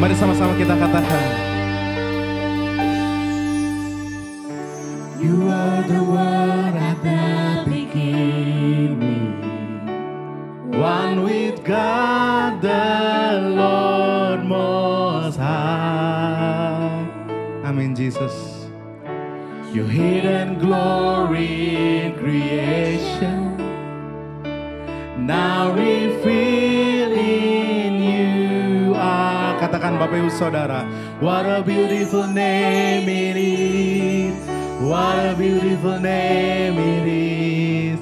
Mari sama-sama kita katakan. You are the one at the beginning, One with God the Lord Most High. Amin, Jesus. your hidden glory in creation, now revealed in you are. Katakan Bapak Ibu Saudara, what a beautiful name it is. What a beautiful name it is.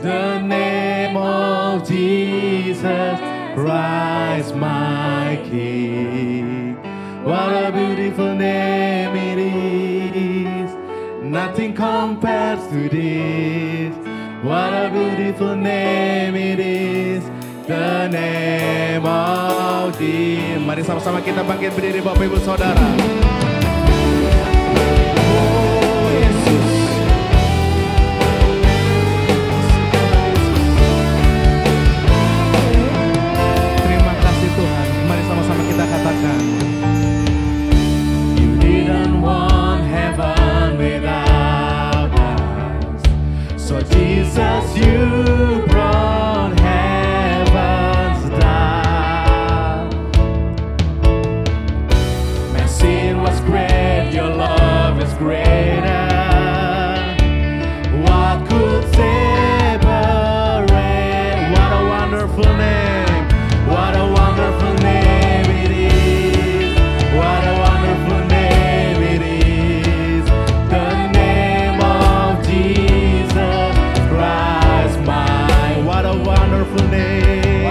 The name of Jesus Christ my King. What a beautiful name it is. Nothing compares to this. What a beautiful name it is. The name of Jesus. Mari sama-sama kita bangkit berdiri Bapak Ibu Saudara. Oh Yesus. Terima kasih Tuhan. Mari sama-sama kita katakan. You didn't want heaven without us, so Jesus you brought heaven's down. My sin was great, your love is greater. What could separate? What a wonderful name, what a wonderful name it is. What a wonderful name it is. The name of Jesus Christ my. What a wonderful name.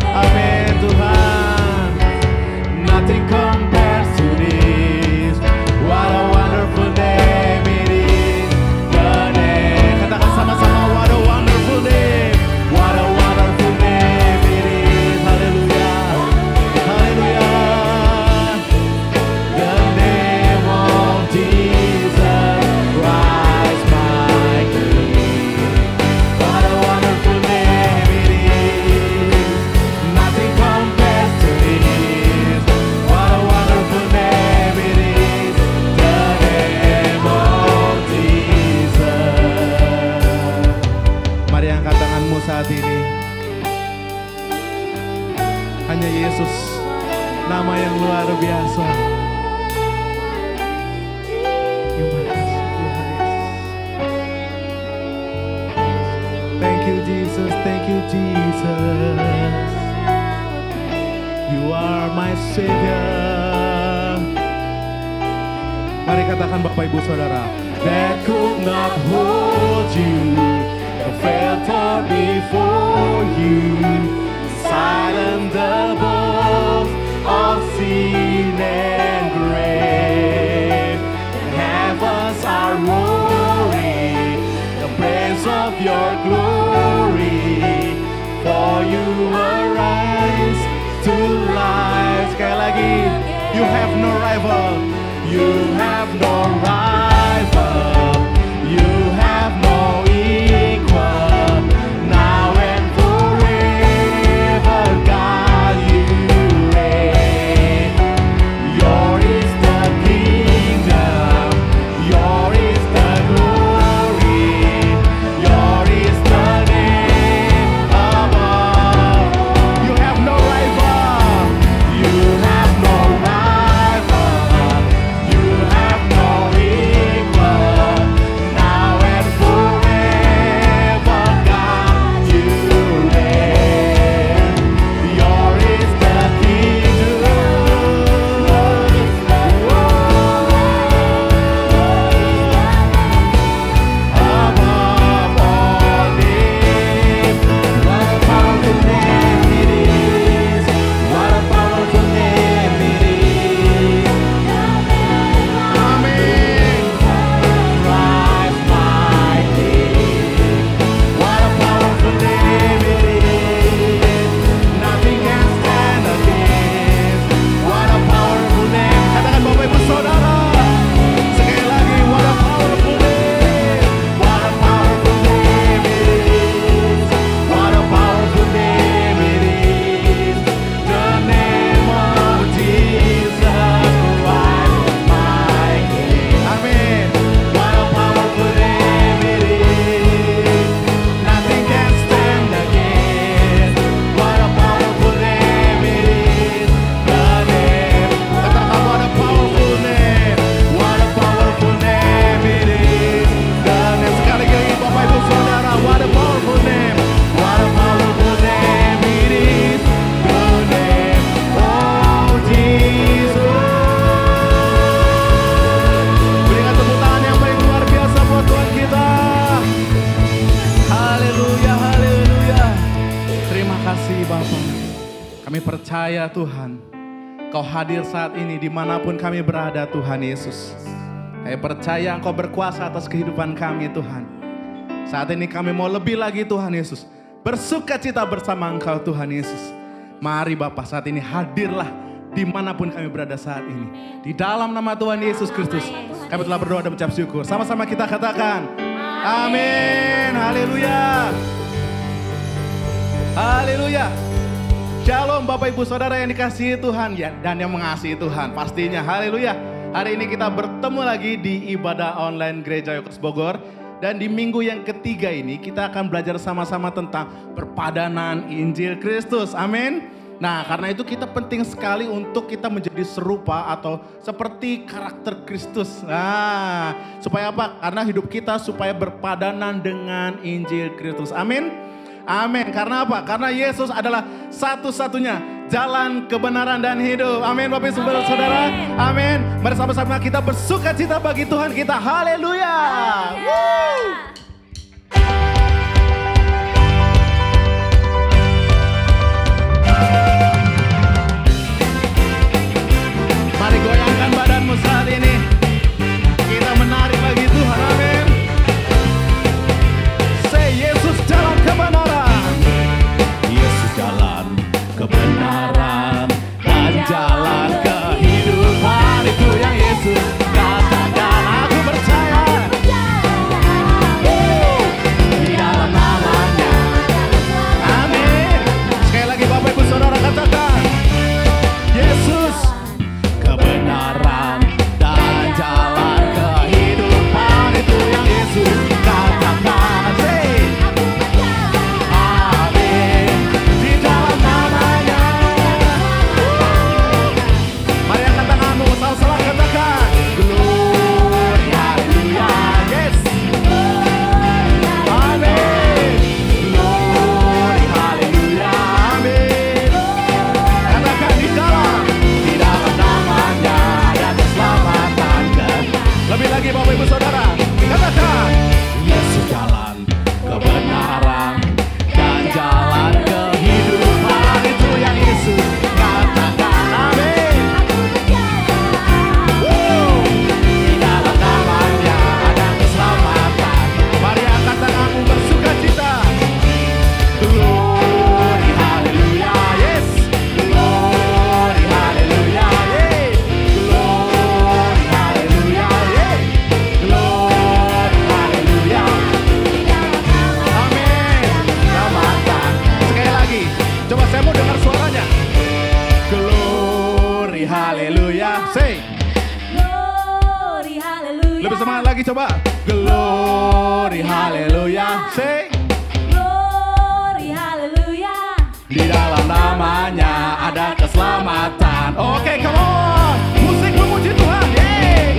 Amin Tuhan. Nothing compares to this. What a wonderful name it is. The name. Katakan sama-sama, what a wonderful name. What a wonderful name it is. Haleluya. Haleluya. The name of Jesus Christ my King. What a wonderful name it is. Nothing compares to this. What a wonderful name it is. The name of Jesus. Mari angkat tanganmu saat ini. Hanya Yesus, nama yang luar biasa. Terima kasih Tuhan Yesus. Thank you Jesus, thank you Jesus. You are my Savior. Mari katakan Bapak Ibu Saudara. That could not hold you, the filter before you, silent the voice of sin and grave. The heavens are roaring, the praise of your glory, for you arise to life. Sekali lagi, you have no rival. You have no rival, you have no equal, now and forever, God, you reign. Yours is the kingdom, yours is the glory, yours is the name above. You have no rival. You have no rival, you have no equal. percaya Tuhan, Kau hadir saat ini dimanapun kami berada Tuhan Yesus. Kami percaya Engkau berkuasa atas kehidupan kami Tuhan. Saat ini kami mau lebih lagi Tuhan Yesus, bersuka cita bersama Engkau Tuhan Yesus. Mari Bapa saat ini hadirlah dimanapun kami berada saat ini. Di dalam nama Tuhan Yesus Kristus kami telah berdoa dan mengucap syukur. Sama-sama kita katakan amin. Haleluya. Haleluya. Shalom Bapak Ibu Saudara yang dikasihi Tuhan ya, dan yang mengasihi Tuhan pastinya. Haleluya. Hari ini kita bertemu lagi di ibadah online Gereja Yokas Bogor. Dan di minggu yang ketiga ini kita akan belajar sama-sama tentang perpadanan Injil Kristus. Amin. Nah karena itu kita penting sekali untuk kita menjadi serupa atau seperti karakter Kristus. Nah supaya apa? Karena hidup kita supaya berpadanan dengan Injil Kristus. Amin. Amin. Karena apa? Karena Yesus adalah satu-satunya jalan kebenaran dan hidup. Amin Bapak Ibu Saudara. Amin. Mari sama-sama kita bersuka cita bagi Tuhan kita. Haleluya. Mari goyangkan badanmu saat ini. Kita menari bagi Tuhan. Amin. Say Yesus jalan kebenaran. Yesus jalan kebenaran dan jalan kehidupan. Itu yang Yesus katakan. Aku percaya di dalam namanya. Amin. Sekali lagi Bapak Ibu Saudara katakan Yesus kebenaran dan jalan kehidupan. Itu yang Yesus katakan. Lebih lagi Bapak Ibu Saudara, katakan Yesus jalan kebenaran dan jalan kehidupan. Itu yang Yesus katakan. Amin. Di dalam namanya ada keselamatan. Mari angkat tanganmu bersuka cita. Glory haleluya. Yes. Glory haleluya. Yes. Glory haleluya. Coba saya mau dengar suaranya. Glory haleluya. Say Glory haleluya. lebih semangat lagi coba. Glory haleluya. Say Glory haleluya. di dalam namanya ada keselamatan. Oke, come on. Musik memuji Tuhan. Yeay.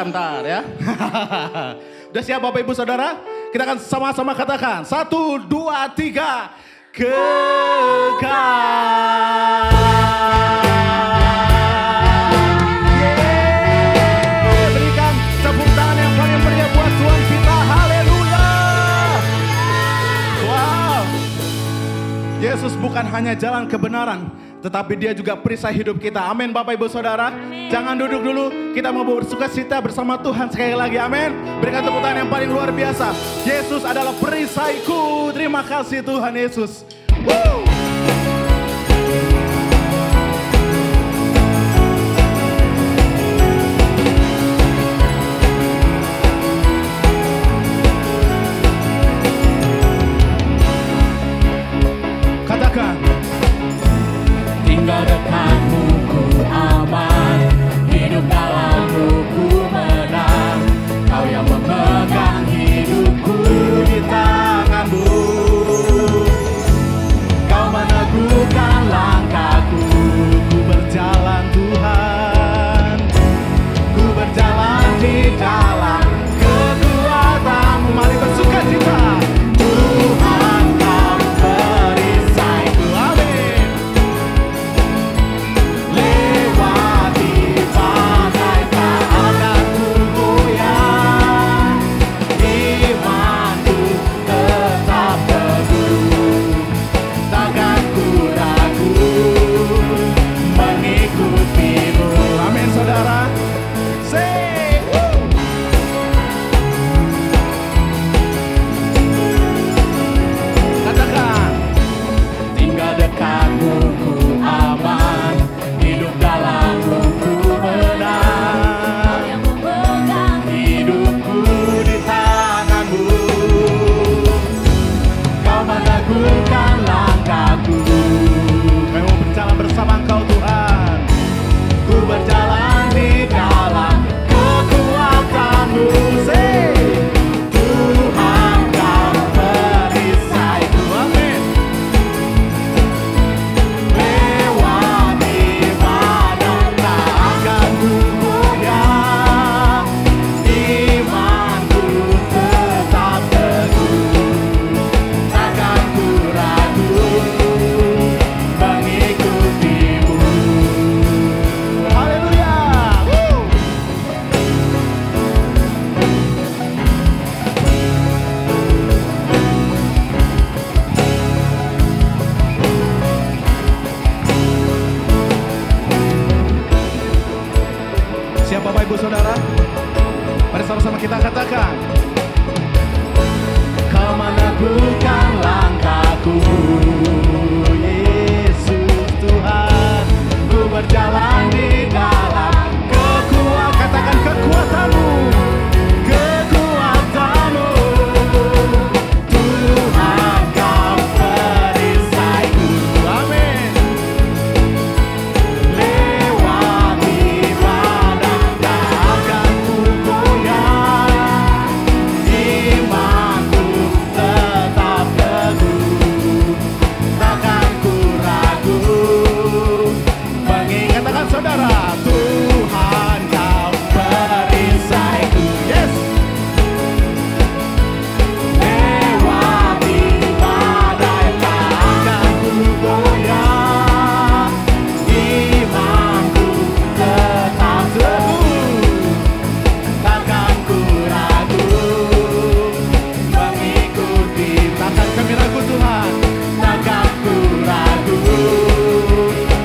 Bentar ya. Udah siap Bapak Ibu Saudara? Kita akan sama-sama katakan 1, 2, 3. Kekal. Berikan tepuk tangan yang paling meriah buat Tuhan kita. Haleluya. Wow. Yesus bukan hanya jalan kebenaran, tetapi dia juga perisai hidup kita. Amin Bapak Ibu Saudara. Jangan duduk dulu, kita mau bersukacita bersama Tuhan sekali lagi. Amin. Berikan tepuk tangan yang paling luar biasa. Yesus adalah perisaiku. Terima kasih Tuhan Yesus. Woo! Katakan, tinggal dekatmu ku aman, hidup dalammu ku menang. Kau yang memegang hidupku di tanganmu, Kau meneguhkan langkahku. ku berjalan Tuhan, ku berjalan di dalam kekuatan-Mu. Mari bersukacita. Tuhan Kau perisaiku. Amin. Lewati badai tak akan ku goyah, imanku tetap teguh, takkan ku ragu mengikutimu. Amin saudara. Say, woo. Katakan, Tinggal dekatmu ku aman, hidup dalammu ku menang. yang memegang Hidupku di tanganmu, Kau meneguhkan langkahku. kami mau berjalan bersama Engkau Tuhan. Ku berjalan di dalam kekuatan-Mu. Say, Tuhan Kau perisaiku. Amin. Lewati badai tak akan ku goyah, imanku tetap teguh, takkan ku ragu mengikutimu. Haleluya. Woo. Siap Bapak Ibu Saudara? Mari sama-sama kita katakan. Kau meneguhkan langkahku, Yesus Tuhan. Ku berjalan di dalam kekuatan. Katakan kekuatan-Mu, kekuatan-Mu. Tuhan Kau perisaiku. Amin. Lewati badai tak akan ku goyah, imanku tetap teguh, takkan ku ragu mengikatkan saudara. Tuhan Kau perisaiku. Yes. Lewati badai tak akan ku goyah, imanku tetap teguh, takkan ku ragu mengikuti. Takkan kami ragu Tuhan, takkan ku ragu.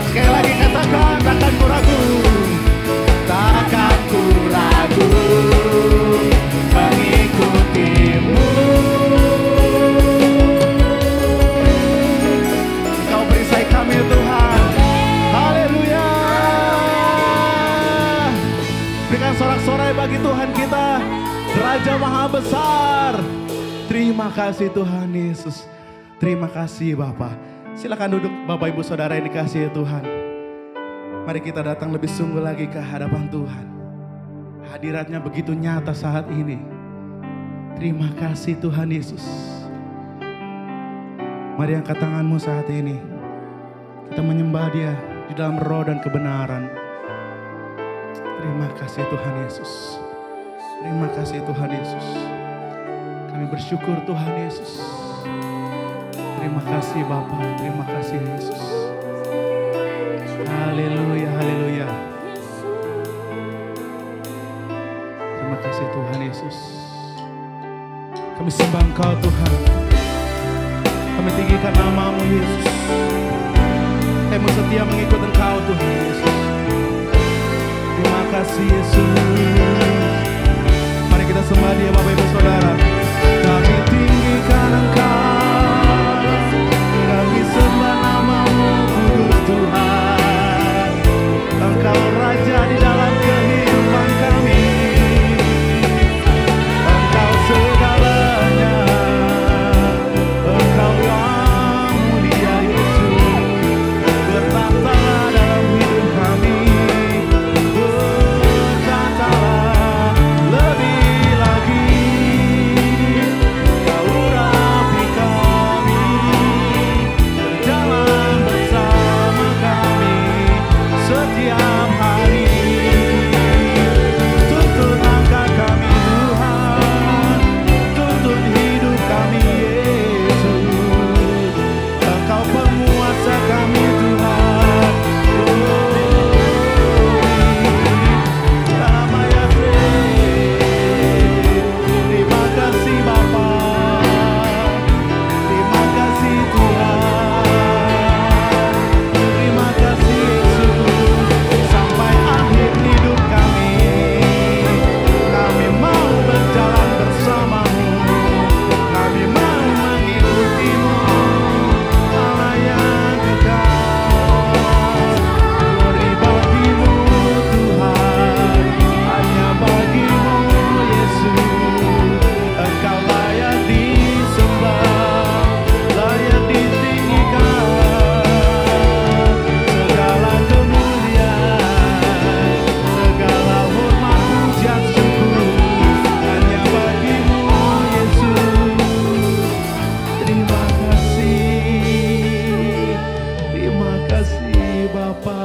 Sekali lagi katakan, takkan ku ragu, takkan ku ragu mengikutimu. Kau perisai kami Tuhan. Haleluya. Berikan sorak-sorai bagi Tuhan kita, Raja Maha Besar. Terima kasih Tuhan Yesus. Terima kasih Bapa. Silakan duduk Bapak Ibu Saudara yang dikasihi Tuhan. Mari kita datang lebih sungguh lagi ke hadapan Tuhan. Hadiratnya begitu nyata saat ini. Terima kasih Tuhan Yesus. Mari angkat tanganmu saat ini. Kita menyembah Dia di dalam roh dan kebenaran. Terima kasih Tuhan Yesus. Terima kasih Tuhan Yesus. Kami bersyukur Tuhan Yesus. Terima kasih Bapa, terima kasih Yesus. Haleluya, haleluya. Terima kasih Tuhan Yesus. Kami sembah Engkau Tuhan. Kami tinggikan nama-Mu Yesus. Kami setia mengikut Engkau Tuhan Yesus. Terima kasih Yesus. Mari kita sembah Dia Bapak Ibu Saudara. Kami tinggikan Engkau, kami sembah nama-Mu kudus Tuhan. Engkau Raja di dalam kehidupan kami. Engkau segalanya. Engkau yang mulia Yesus. Bertatalah dalam hidup kami. Berkatalah lebih lagi. Kau urapi kami. Berjalan bersama kami setiap hari. Tuntun langkah kami Tuhan. Tuntun hidup kami Yesus. Engkau penguasa kami Tuhan. Terima kasih Bapa. Terima kasih Tuhan. Terima kasih Yesus. Sampai akhir hidup kami, kami mau berjalan bersama-Mu. Kami mau mengikuti-Mu, Allah yang kekal. Glory bagi-Mu Tuhan, hanya bagi-Mu Yesus. Engkau layak disembah, layak ditinggikan. Segala kemuliaan, segala hormat pujian syukur hanya bagi-Mu Yesus. Terima kasih Bapa.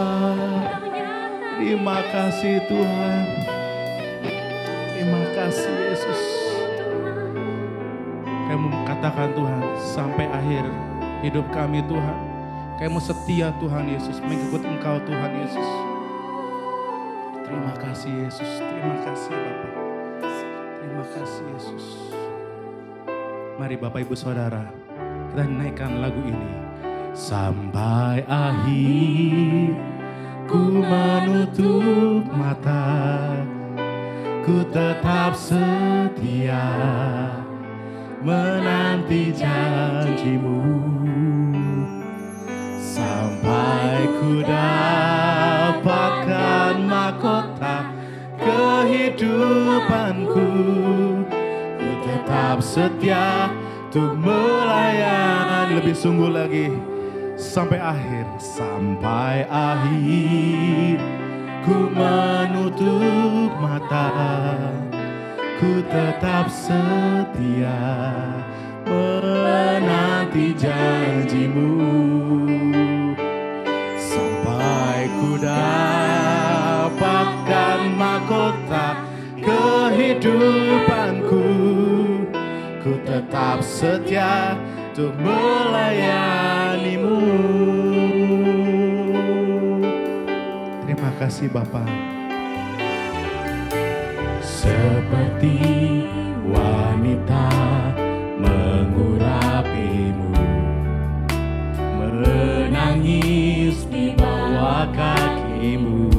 Terima kasih Tuhan. Terima kasih Yesus. Kami mau katakan Tuhan, sampai akhir hidup kami Tuhan, kami mau setia Tuhan Yesus, mengikut Engkau Tuhan Yesus. Terima kasih Yesus. Terima kasih Bapa. Terima kasih Yesus. Mari Bapak Ibu Saudara, kita naikkan lagu ini. Sampai akhir ku menutup mata, ku tetap setia menanti janji-Mu. Sampai ku dapatkan mahkota kehidupanku, ku tetap setia untuk melayani lebih sungguh lagi. Sampai akhir, sampai akhir ku menutup mata, ku tetap setia menanti janji-Mu. Sampai ku dapatkan mahkota kehidupanku, ku tetap setia untuk melayani-Mu. Terima kasih Bapa. Seperti wanita mengurapi-Mu, menangis di bawah kaki-Mu.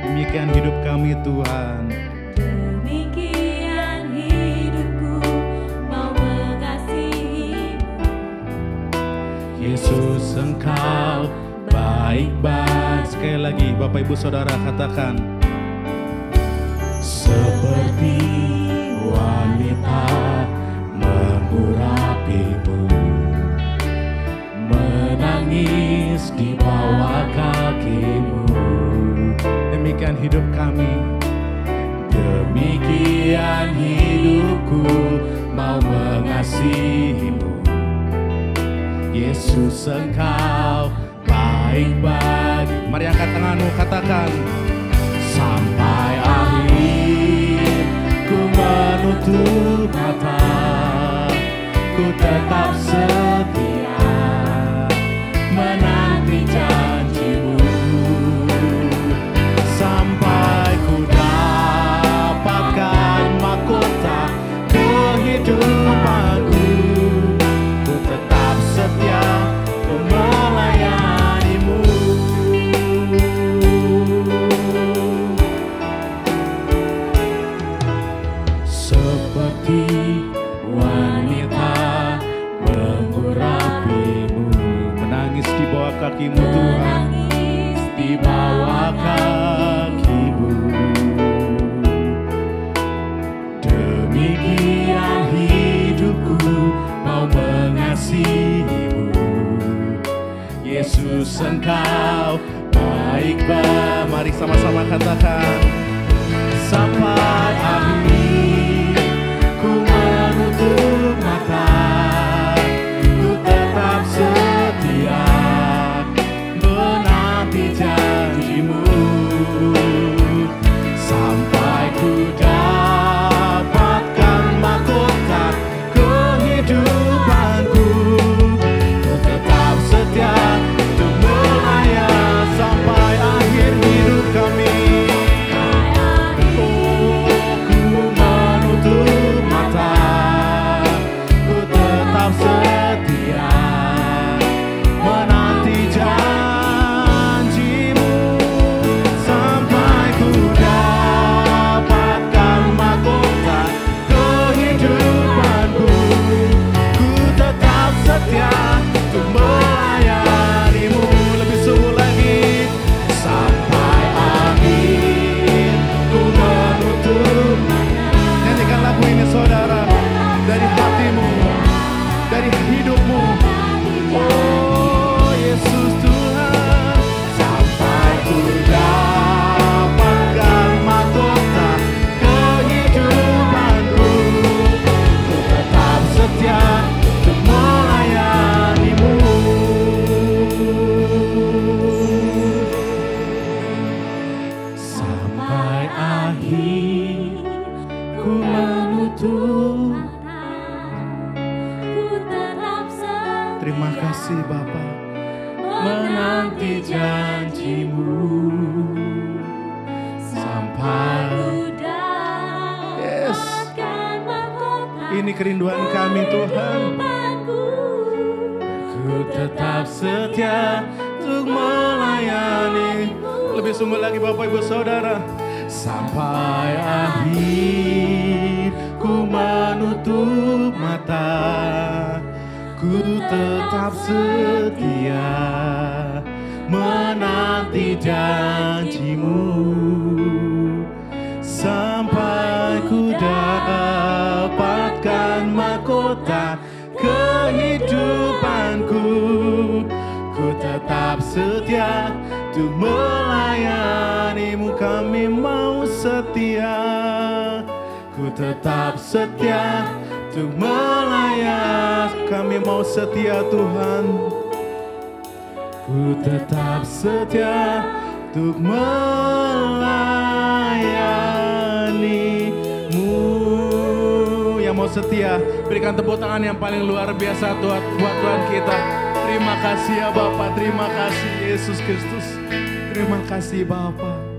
Demikian hidup kami Tuhan. Demikian hidupku mau mengasihi-Mu. Yesus Engkau baik-baik. Sekali lagi Bapak Ibu Saudara katakan. Seperti wanita mengurapi-Mu, menangis di bawah kaki-Mu. Demikian hidup kami. Demikian hidupku mau mengasihi-Mu. Yesus Engkau baik-baik. Mari angkat tanganmu, katakan. Sampai akhir ku menutup mata, ku tetap setia menanti janji-Mu. Sampai ku dapatkan mahkota kehidupanku, ku tetap Sama-sama katakan. Sampai akhir ku menutup mata, ku tetap setia menanti janjimu. Sampai ku dapatkan mahkota kehidupanku, ku tetap setia untuk melayani sampai akhir hidup kami. Terima kasih Bapa, menanti janjimu sampai. Yes, ini kerinduan kami Tuhan. Ku tetap setia untuk melayani. Lebih sungguh lagi Bapak Ibu Saudara. Sampai akhir ku menutup mata, ku tetap setia menanti janjimu. Sampai ku dapatkan mahkota kehidupanku, ku tetap setia untuk melayanimu. Kami mau setia, ku tetap setia untuk melayani. Kami mau setia Tuhan, ku tetap setia untuk melayanimu. Yang mau setia, berikan tepuk tangan yang paling luar biasa buat Tuhan kita. Terima kasih ya Bapa, terima kasih Yesus Kristus, terima kasih Bapa.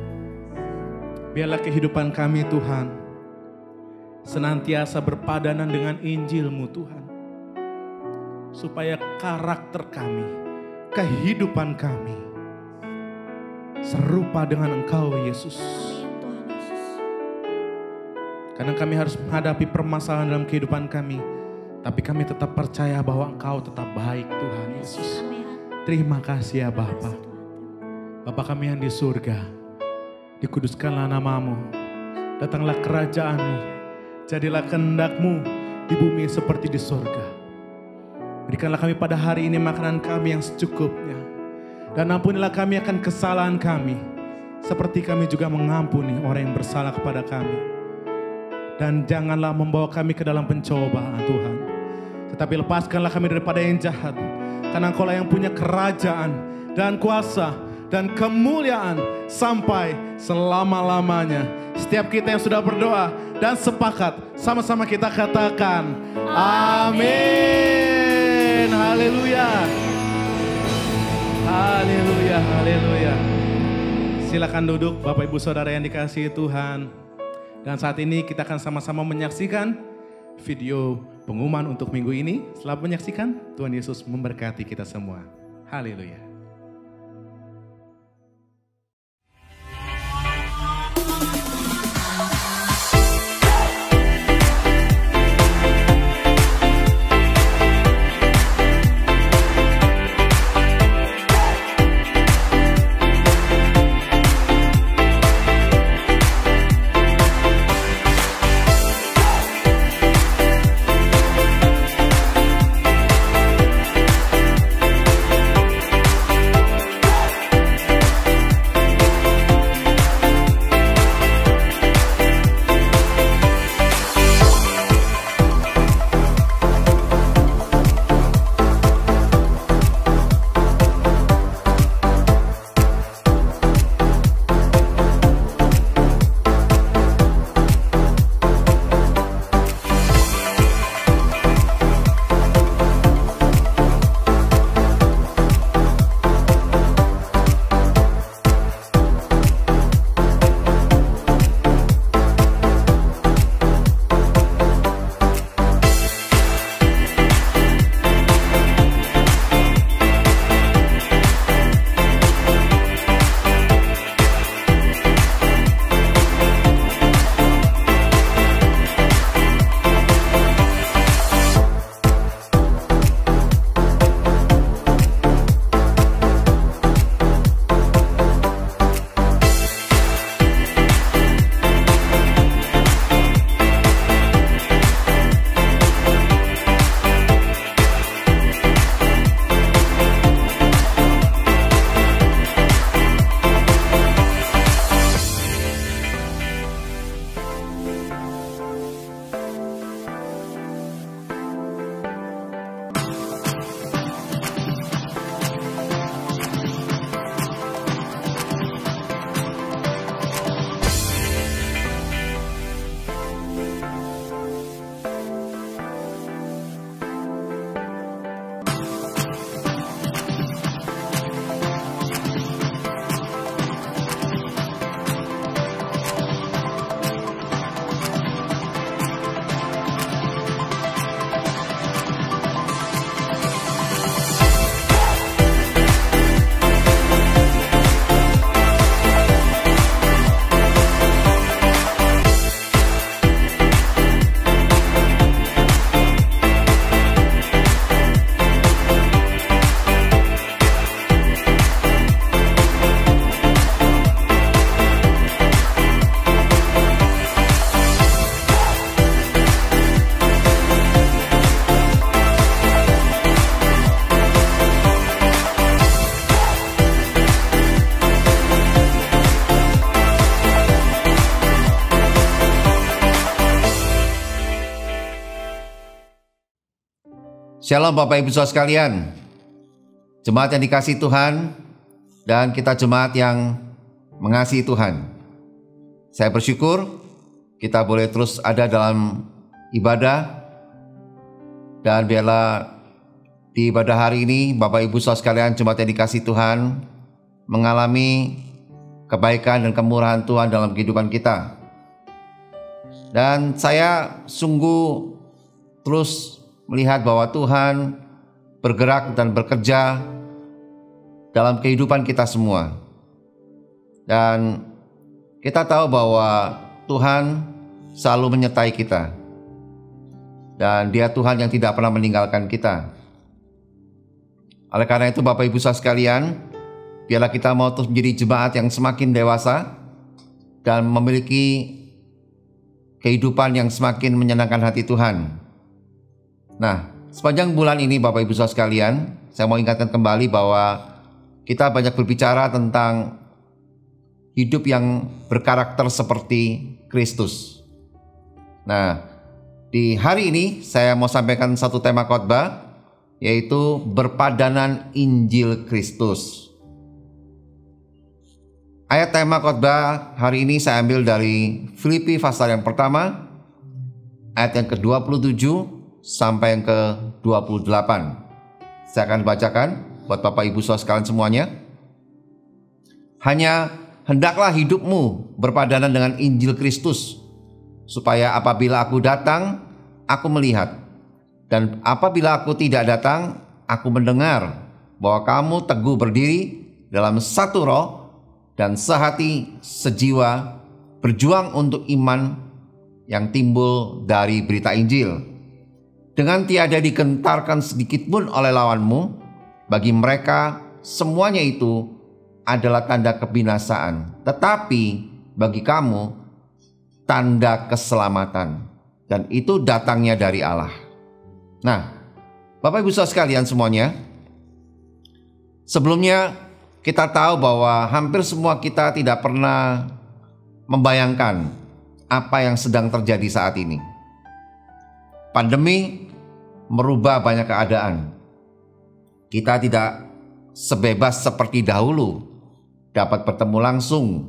Biarlah kehidupan kami Tuhan senantiasa berpadanan dengan Injil-Mu Tuhan, supaya karakter kami, kehidupan kami serupa dengan Engkau Yesus. Kadang kami harus menghadapi permasalahan dalam kehidupan kami, tapi kami tetap percaya bahwa Engkau tetap baik Tuhan Yesus. Terima kasih ya Bapa. Bapa kami yang di surga, dikuduskanlah nama-Mu, datanglah kerajaan-Mu, jadilah kehendak-Mu di bumi seperti di surga. Berikanlah kami pada hari ini makanan kami yang secukupnya, dan ampunilah kami akan kesalahan kami, seperti kami juga mengampuni orang yang bersalah kepada kami. Dan janganlah membawa kami ke dalam pencobaan Tuhan, tetapi lepaskanlah kami daripada yang jahat, karena Engkau-lah yang punya kerajaan dan kuasa dan kemuliaan sampai selama-lamanya. Setiap kita yang sudah berdoa dan sepakat, sama-sama kita katakan amin. Haleluya, haleluya, haleluya. Silakan duduk Bapak Ibu Saudara yang dikasihi Tuhan. Dan saat ini kita akan sama-sama menyaksikan video pengumuman untuk minggu ini. Setelah menyaksikan, Tuhan Yesus memberkati kita semua. Haleluya. Shalom Bapak Ibu Saudara sekalian, jemaat yang dikasihi Tuhan dan kita jemaat yang mengasihi Tuhan. Saya bersyukur kita boleh terus ada dalam ibadah, dan biarlah di ibadah hari ini Bapak Ibu Saudara sekalian, jemaat yang dikasihi Tuhan, mengalami kebaikan dan kemurahan Tuhan dalam kehidupan kita. Dan saya sungguh terus melihat bahwa Tuhan bergerak dan bekerja dalam kehidupan kita semua. Dan kita tahu bahwa Tuhan selalu menyertai kita. Dan Dia Tuhan yang tidak pernah meninggalkan kita. Oleh karena itu Bapak Ibu Saudara sekalian, biarlah kita mau terus menjadi jemaat yang semakin dewasa dan memiliki kehidupan yang semakin menyenangkan hati Tuhan. Nah, sepanjang bulan ini Bapak Ibu Saudara sekalian, saya mau ingatkan kembali bahwa kita banyak berbicara tentang hidup yang berkarakter seperti Kristus. Nah, di hari ini saya mau sampaikan satu tema khotbah, yaitu berpadanan Injil Kristus. Ayat tema khotbah hari ini saya ambil dari Filipi pasal yang pertama, ayat yang ke-27 sampai yang ke-28. Saya akan bacakan buat Bapak Ibu Saudara sekalian semuanya. Hanya hendaklah hidupmu berpadanan dengan Injil Kristus, supaya apabila aku datang, aku melihat, dan apabila aku tidak datang, aku mendengar bahwa kamu teguh berdiri dalam satu roh dan sehati sejiwa, berjuang untuk iman yang timbul dari berita Injil, dengan tiada digentarkan sedikit pun oleh lawanmu. Bagi mereka semuanya itu adalah tanda kebinasaan, tetapi bagi kamu tanda keselamatan, dan itu datangnya dari Allah. Nah, Bapak Ibu Saudara sekalian semuanya, sebelumnya kita tahu bahwa hampir semua kita tidak pernah membayangkan apa yang sedang terjadi saat ini. Pandemi merubah banyak keadaan. Kita tidak sebebas seperti dahulu dapat bertemu langsung.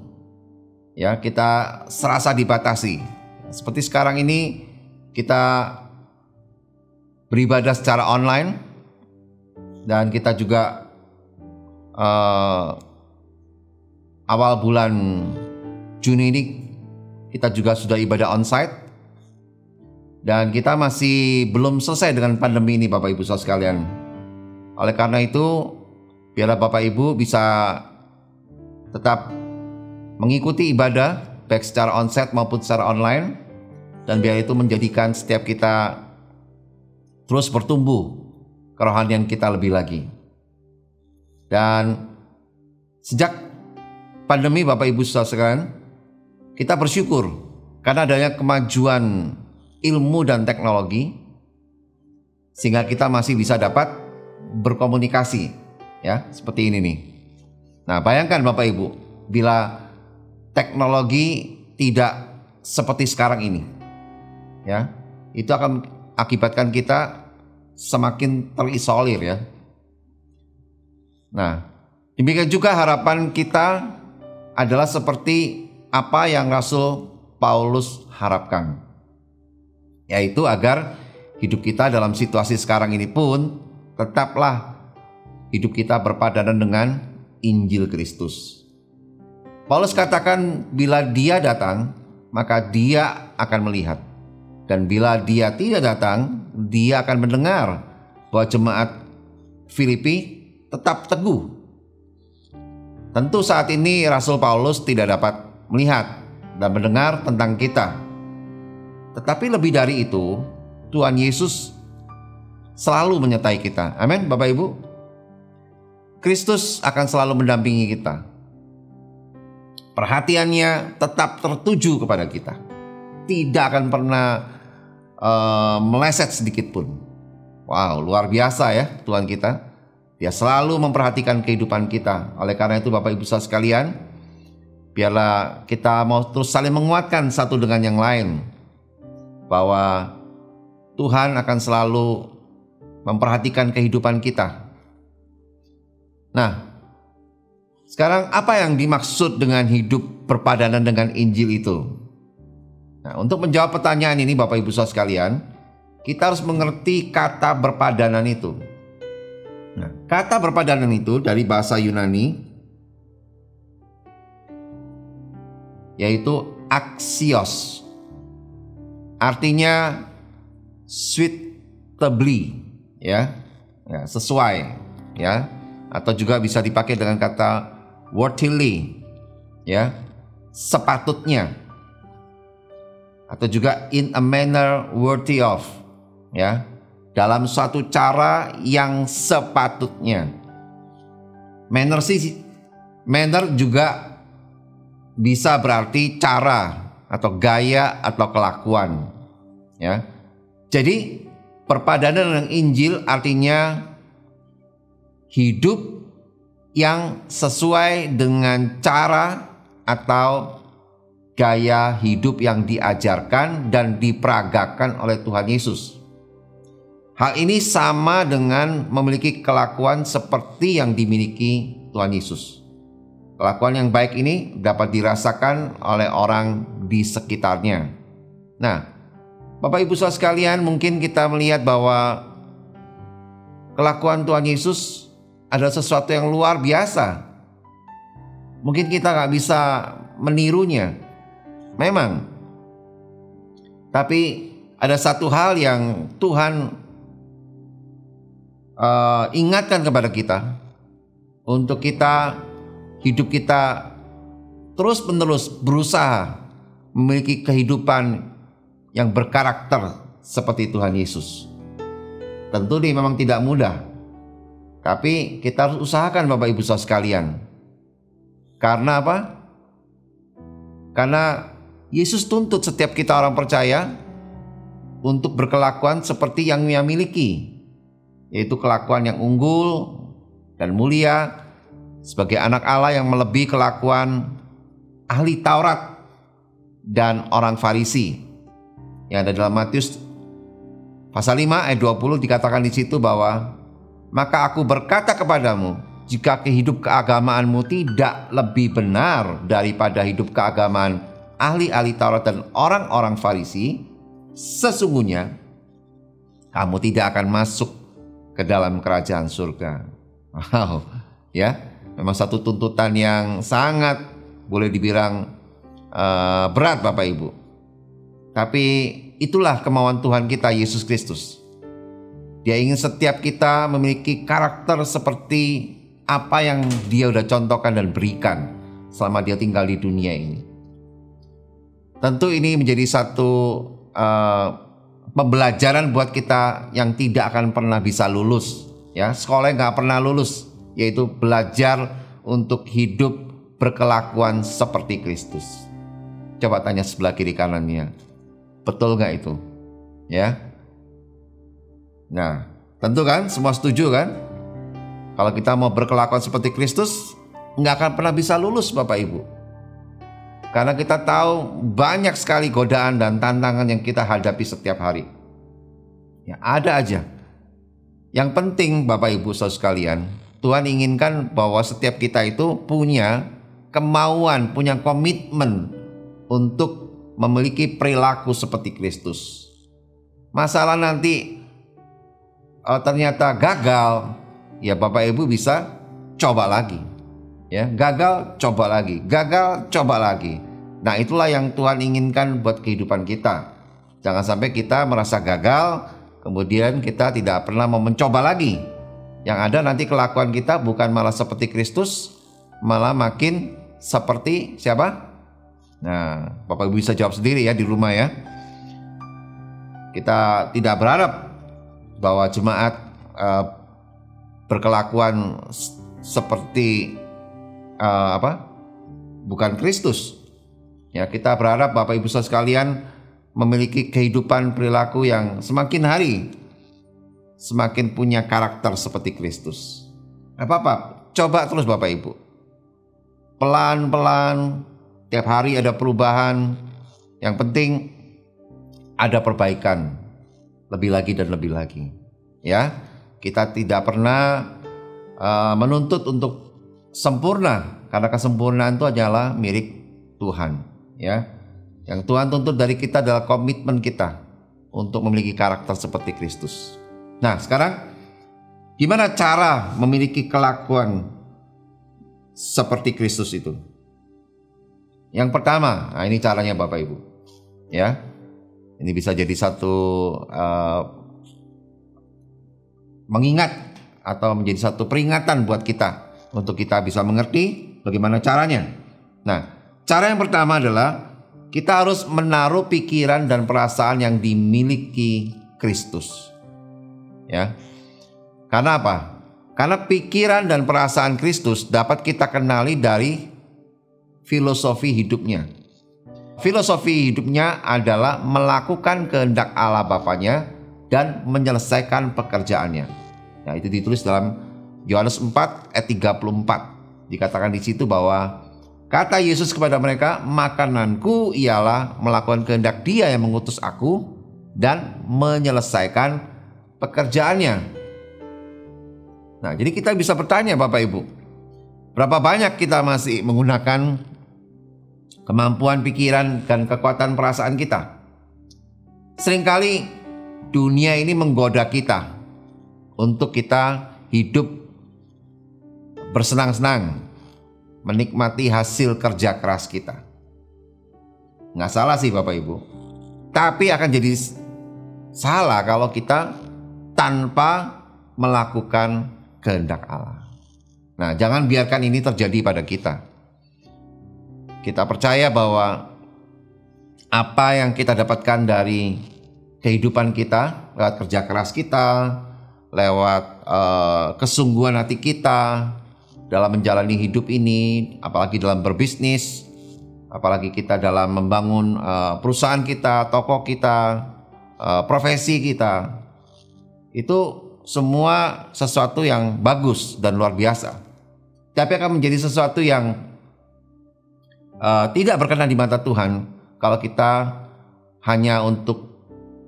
Ya, kita serasa dibatasi. Seperti sekarang ini kita beribadah secara online, dan kita juga awal bulan Juni ini kita juga sudah ibadah onsite. Dan kita masih belum selesai dengan pandemi ini Bapak Ibu Saudara sekalian. Oleh karena itu, biarlah Bapak Ibu bisa tetap mengikuti ibadah baik secara onsite maupun secara online, dan biar itu menjadikan setiap kita terus bertumbuh kerohanian kita lebih lagi. Dan sejak pandemi Bapak Ibu Saudara sekalian, kita bersyukur karena adanya kemajuan ilmu dan teknologi, sehingga kita masih bisa dapat berkomunikasi, ya, seperti ini nih. Nah, bayangkan Bapak Ibu, bila teknologi tidak seperti sekarang ini, ya, itu akan akibatkan kita semakin terisolir, ya. Nah, demikian juga harapan kita adalah seperti apa yang Rasul Paulus harapkan, yaitu agar hidup kita dalam situasi sekarang ini pun tetaplah hidup kita berpadanan dengan Injil Kristus. Paulus katakan bila Dia datang, maka Dia akan melihat. Dan bila Dia tidak datang, Dia akan mendengar bahwa jemaat Filipi tetap teguh. Tentu saat ini Rasul Paulus tidak dapat melihat dan mendengar tentang kita. Tetapi lebih dari itu, Tuhan Yesus selalu menyertai kita. Amin, Bapak Ibu. Kristus akan selalu mendampingi kita. Perhatiannya tetap tertuju kepada kita. Tidak akan pernah meleset sedikit pun. Wow, luar biasa ya Tuhan kita. Dia selalu memperhatikan kehidupan kita. Oleh karena itu Bapak Ibu Saudara sekalian, biarlah kita mau terus saling menguatkan satu dengan yang lain, bahwa Tuhan akan selalu memperhatikan kehidupan kita. Nah, sekarang apa yang dimaksud dengan hidup berpadanan dengan Injil itu? Nah, untuk menjawab pertanyaan ini Bapak Ibu Saudara sekalian, kita harus mengerti kata berpadanan itu. Nah, kata berpadanan itu dari bahasa Yunani yaitu axios. Artinya suitably, ya, sesuai, ya, atau juga bisa dipakai dengan kata worthily, ya, sepatutnya, atau juga in a manner worthy of, ya, dalam suatu cara yang sepatutnya. Manner juga bisa berarti cara atau gaya atau kelakuan, ya. Jadi berpadanan dengan Injil artinya hidup yang sesuai dengan cara atau gaya hidup yang diajarkan dan diperagakan oleh Tuhan Yesus. Hal ini sama dengan memiliki kelakuan seperti yang dimiliki Tuhan Yesus. Kelakuan yang baik ini dapat dirasakan oleh orang di sekitarnya. Nah, Bapak Ibu Saudara sekalian, mungkin kita melihat bahwa kelakuan Tuhan Yesus adalah sesuatu yang luar biasa. Mungkin kita nggak bisa menirunya, memang. Tapi ada satu hal yang Tuhan ingatkan kepada kita, untuk hidup kita terus-menerus berusaha memiliki kehidupan yang berkarakter seperti Tuhan Yesus. Tentu ini memang tidak mudah, tapi kita harus usahakan Bapak Ibu Saudara sekalian. Karena apa? Karena Yesus tuntut setiap kita orang percaya untuk berkelakuan seperti yang Ia miliki, yaitu kelakuan yang unggul dan mulia sebagai anak Allah yang melebihi kelakuan ahli Taurat dan orang Farisi. Yang ada dalam Matius pasal 5 ayat 20 dikatakan di situ bahwa maka aku berkata kepadamu, jika hidup keagamaanmu tidak lebih benar daripada hidup keagamaan ahli-ahli Taurat dan orang-orang Farisi, sesungguhnya kamu tidak akan masuk ke dalam kerajaan surga. Wow, ya. Memang satu tuntutan yang sangat boleh dibilang berat Bapak Ibu. Tapi itulah kemauan Tuhan kita Yesus Kristus. Dia ingin setiap kita memiliki karakter seperti apa yang Dia udah contohkan dan berikan selama Dia tinggal di dunia ini. Tentu ini menjadi satu pembelajaran buat kita yang tidak akan pernah bisa lulus, ya. Sekolah nggak pernah lulus, yaitu belajar untuk hidup berkelakuan seperti Kristus. Coba tanya sebelah kiri kanannya, betul nggak itu? Ya. Nah, tentu kan semua setuju kan? Kalau kita mau berkelakuan seperti Kristus, nggak akan pernah bisa lulus Bapak Ibu. Karena kita tahu banyak sekali godaan dan tantangan yang kita hadapi setiap hari. Ya, ada aja. Yang penting Bapak Ibu Saudara sekalian, Tuhan inginkan bahwa setiap kita itu punya kemauan, punya komitmen untuk memiliki perilaku seperti Kristus. Masalah nanti ternyata gagal, ya Bapak Ibu bisa coba lagi. Ya, gagal, coba lagi. Gagal, coba lagi. Nah, itulah yang Tuhan inginkan buat kehidupan kita. Jangan sampai kita merasa gagal, kemudian kita tidak pernah mau mencoba lagi. Yang ada nanti kelakuan kita bukan malah seperti Kristus, malah makin seperti siapa? Nah, Bapak Ibu bisa jawab sendiri ya di rumah ya. Kita tidak berharap bahwa jemaat berkelakuan seperti bukan Kristus. Ya, kita berharap Bapak Ibu Saudara sekalian memiliki kehidupan perilaku yang semakin hari semakin punya karakter seperti Kristus. Apa-apa, coba terus Bapak Ibu. Pelan-pelan, tiap hari ada perubahan. Yang penting ada perbaikan, lebih lagi dan lebih lagi. Ya, Kita tidak pernah menuntut untuk sempurna, karena kesempurnaan itu adalah milik Tuhan, ya. Yang Tuhan tuntut dari kita adalah komitmen kita untuk memiliki karakter seperti Kristus. Nah, sekarang gimana cara memiliki kelakuan seperti Kristus itu? Yang pertama, nah ini caranya Bapak Ibu, ya. Ini bisa jadi satu mengingat atau menjadi satu peringatan buat kita untuk kita bisa mengerti bagaimana caranya. Nah, cara yang pertama adalah kita harus menaruh pikiran dan perasaan yang dimiliki Kristus. Ya. Karena apa? Karena pikiran dan perasaan Kristus dapat kita kenali dari filosofi hidupnya. Filosofi hidupnya adalah melakukan kehendak Allah Bapanya dan menyelesaikan pekerjaannya. Nah, itu ditulis dalam Yohanes 4 ayat 34. Dikatakan di situ bahwa kata Yesus kepada mereka, makananku ialah melakukan kehendak Dia yang mengutus aku dan menyelesaikan pekerjaannya. Nah, jadi kita bisa bertanya Bapak Ibu, berapa banyak kita masih menggunakan kemampuan pikiran dan kekuatan perasaan kita? Seringkali dunia ini menggoda kita untuk kita hidup bersenang-senang, menikmati hasil kerja keras kita. Nggak salah sih Bapak Ibu. Tapi akan jadi salah kalau kita tanpa melakukan kehendak Allah. Nah, jangan biarkan ini terjadi pada kita. Kita percaya bahwa apa yang kita dapatkan dari kehidupan kita, lewat kerja keras kita, lewat kesungguhan hati kita dalam menjalani hidup ini, apalagi dalam berbisnis, apalagi kita dalam membangun perusahaan kita, toko kita, profesi kita, itu semua sesuatu yang bagus dan luar biasa. Tapi akan menjadi sesuatu yang tidak berkenan di mata Tuhan kalau kita hanya untuk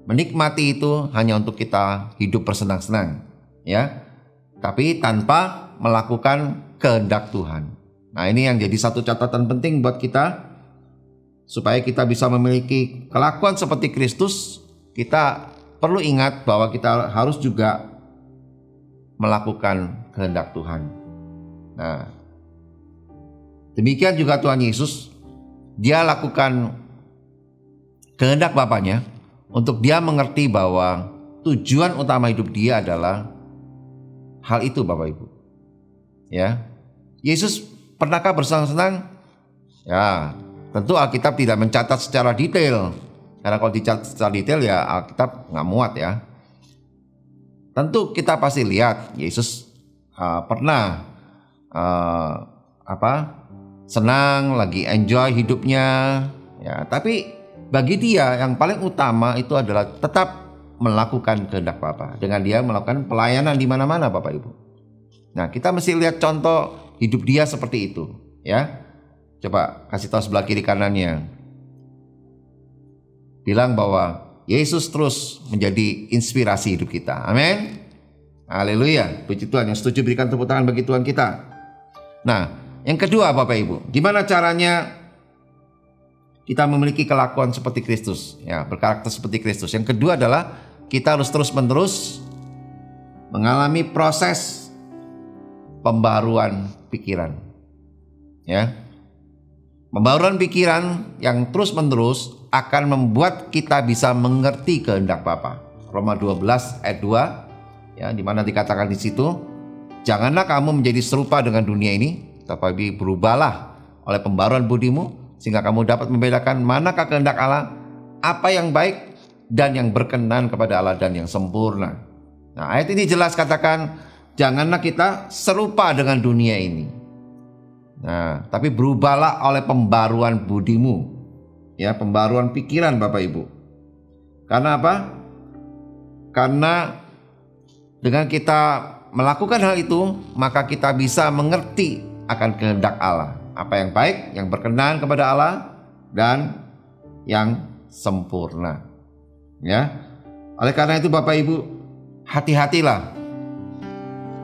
menikmati itu, hanya untuk kita hidup bersenang-senang, ya. Tapi tanpa melakukan kehendak Tuhan. Nah, ini yang jadi satu catatan penting buat kita, supaya kita bisa memiliki kelakuan seperti Kristus. Kita perlu ingat bahwa kita harus juga melakukan kehendak Tuhan. Nah, demikian juga Tuhan Yesus, Dia lakukan kehendak Bapanya untuk Dia mengerti bahwa tujuan utama hidup Dia adalah hal itu Bapak Ibu. Ya. Yesus pernahkah bersenang-senang? Ya, tentu Alkitab tidak mencatat secara detail. Karena kalau dicatat secara detail ya Alkitab nggak muat ya. Tentu kita pasti lihat Yesus pernah senang, lagi enjoy hidupnya. Ya, tapi bagi Dia yang paling utama itu adalah tetap melakukan kehendak Bapa. Dengan Dia melakukan pelayanan di mana-mana Bapak Ibu. Nah, kita mesti lihat contoh hidup Dia seperti itu, ya. Coba kasih tahu sebelah kiri kanannya. Bilang bahwa Yesus terus menjadi inspirasi hidup kita. Amin. Haleluya. Puji Tuhan. Yang setuju berikan tepuk tangan bagi Tuhan kita. Nah, yang kedua Bapak Ibu, gimana caranya kita memiliki kelakuan seperti Kristus, ya, berkarakter seperti Kristus. Yang kedua adalah kita harus terus-menerus mengalami proses pembaruan pikiran. Ya. Pembaruan pikiran yang terus-menerus akan membuat kita bisa mengerti kehendak Bapa. Roma 12 ayat 2, ya, di mana dikatakan di situ, janganlah kamu menjadi serupa dengan dunia ini, tetapi berubahlah oleh pembaruan budimu, sehingga kamu dapat membedakan manakah kehendak Allah, apa yang baik dan yang berkenan kepada Allah dan yang sempurna. Nah, ayat ini jelas katakan, janganlah kita serupa dengan dunia ini. Nah, tapi berubahlah oleh pembaruan budimu, ya, pembaruan pikiran Bapak Ibu. Karena apa? Karena dengan kita melakukan hal itu, maka kita bisa mengerti akan kehendak Allah, apa yang baik, yang berkenan kepada Allah dan yang sempurna. Ya. Oleh karena itu Bapak Ibu, hati-hatilah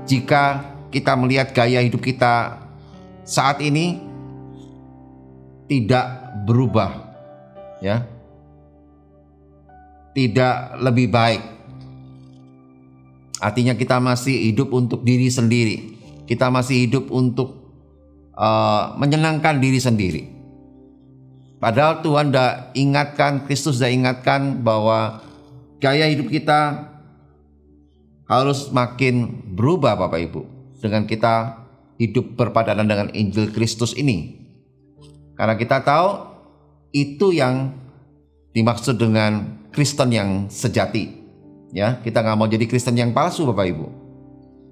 jika kita melihat gaya hidup kita saat ini tidak berubah, ya, tidak lebih baik. Artinya kita masih hidup untuk diri sendiri. Kita masih hidup untuk menyenangkan diri sendiri. Padahal Tuhan sudah ingatkan, Kristus sudah ingatkan bahwa gaya hidup kita harus makin berubah Bapak Ibu, dengan kita hidup berpadanan dengan Injil Kristus ini. Karena kita tahu itu yang dimaksud dengan Kristen yang sejati. Ya, kita nggak mau jadi Kristen yang palsu Bapak Ibu.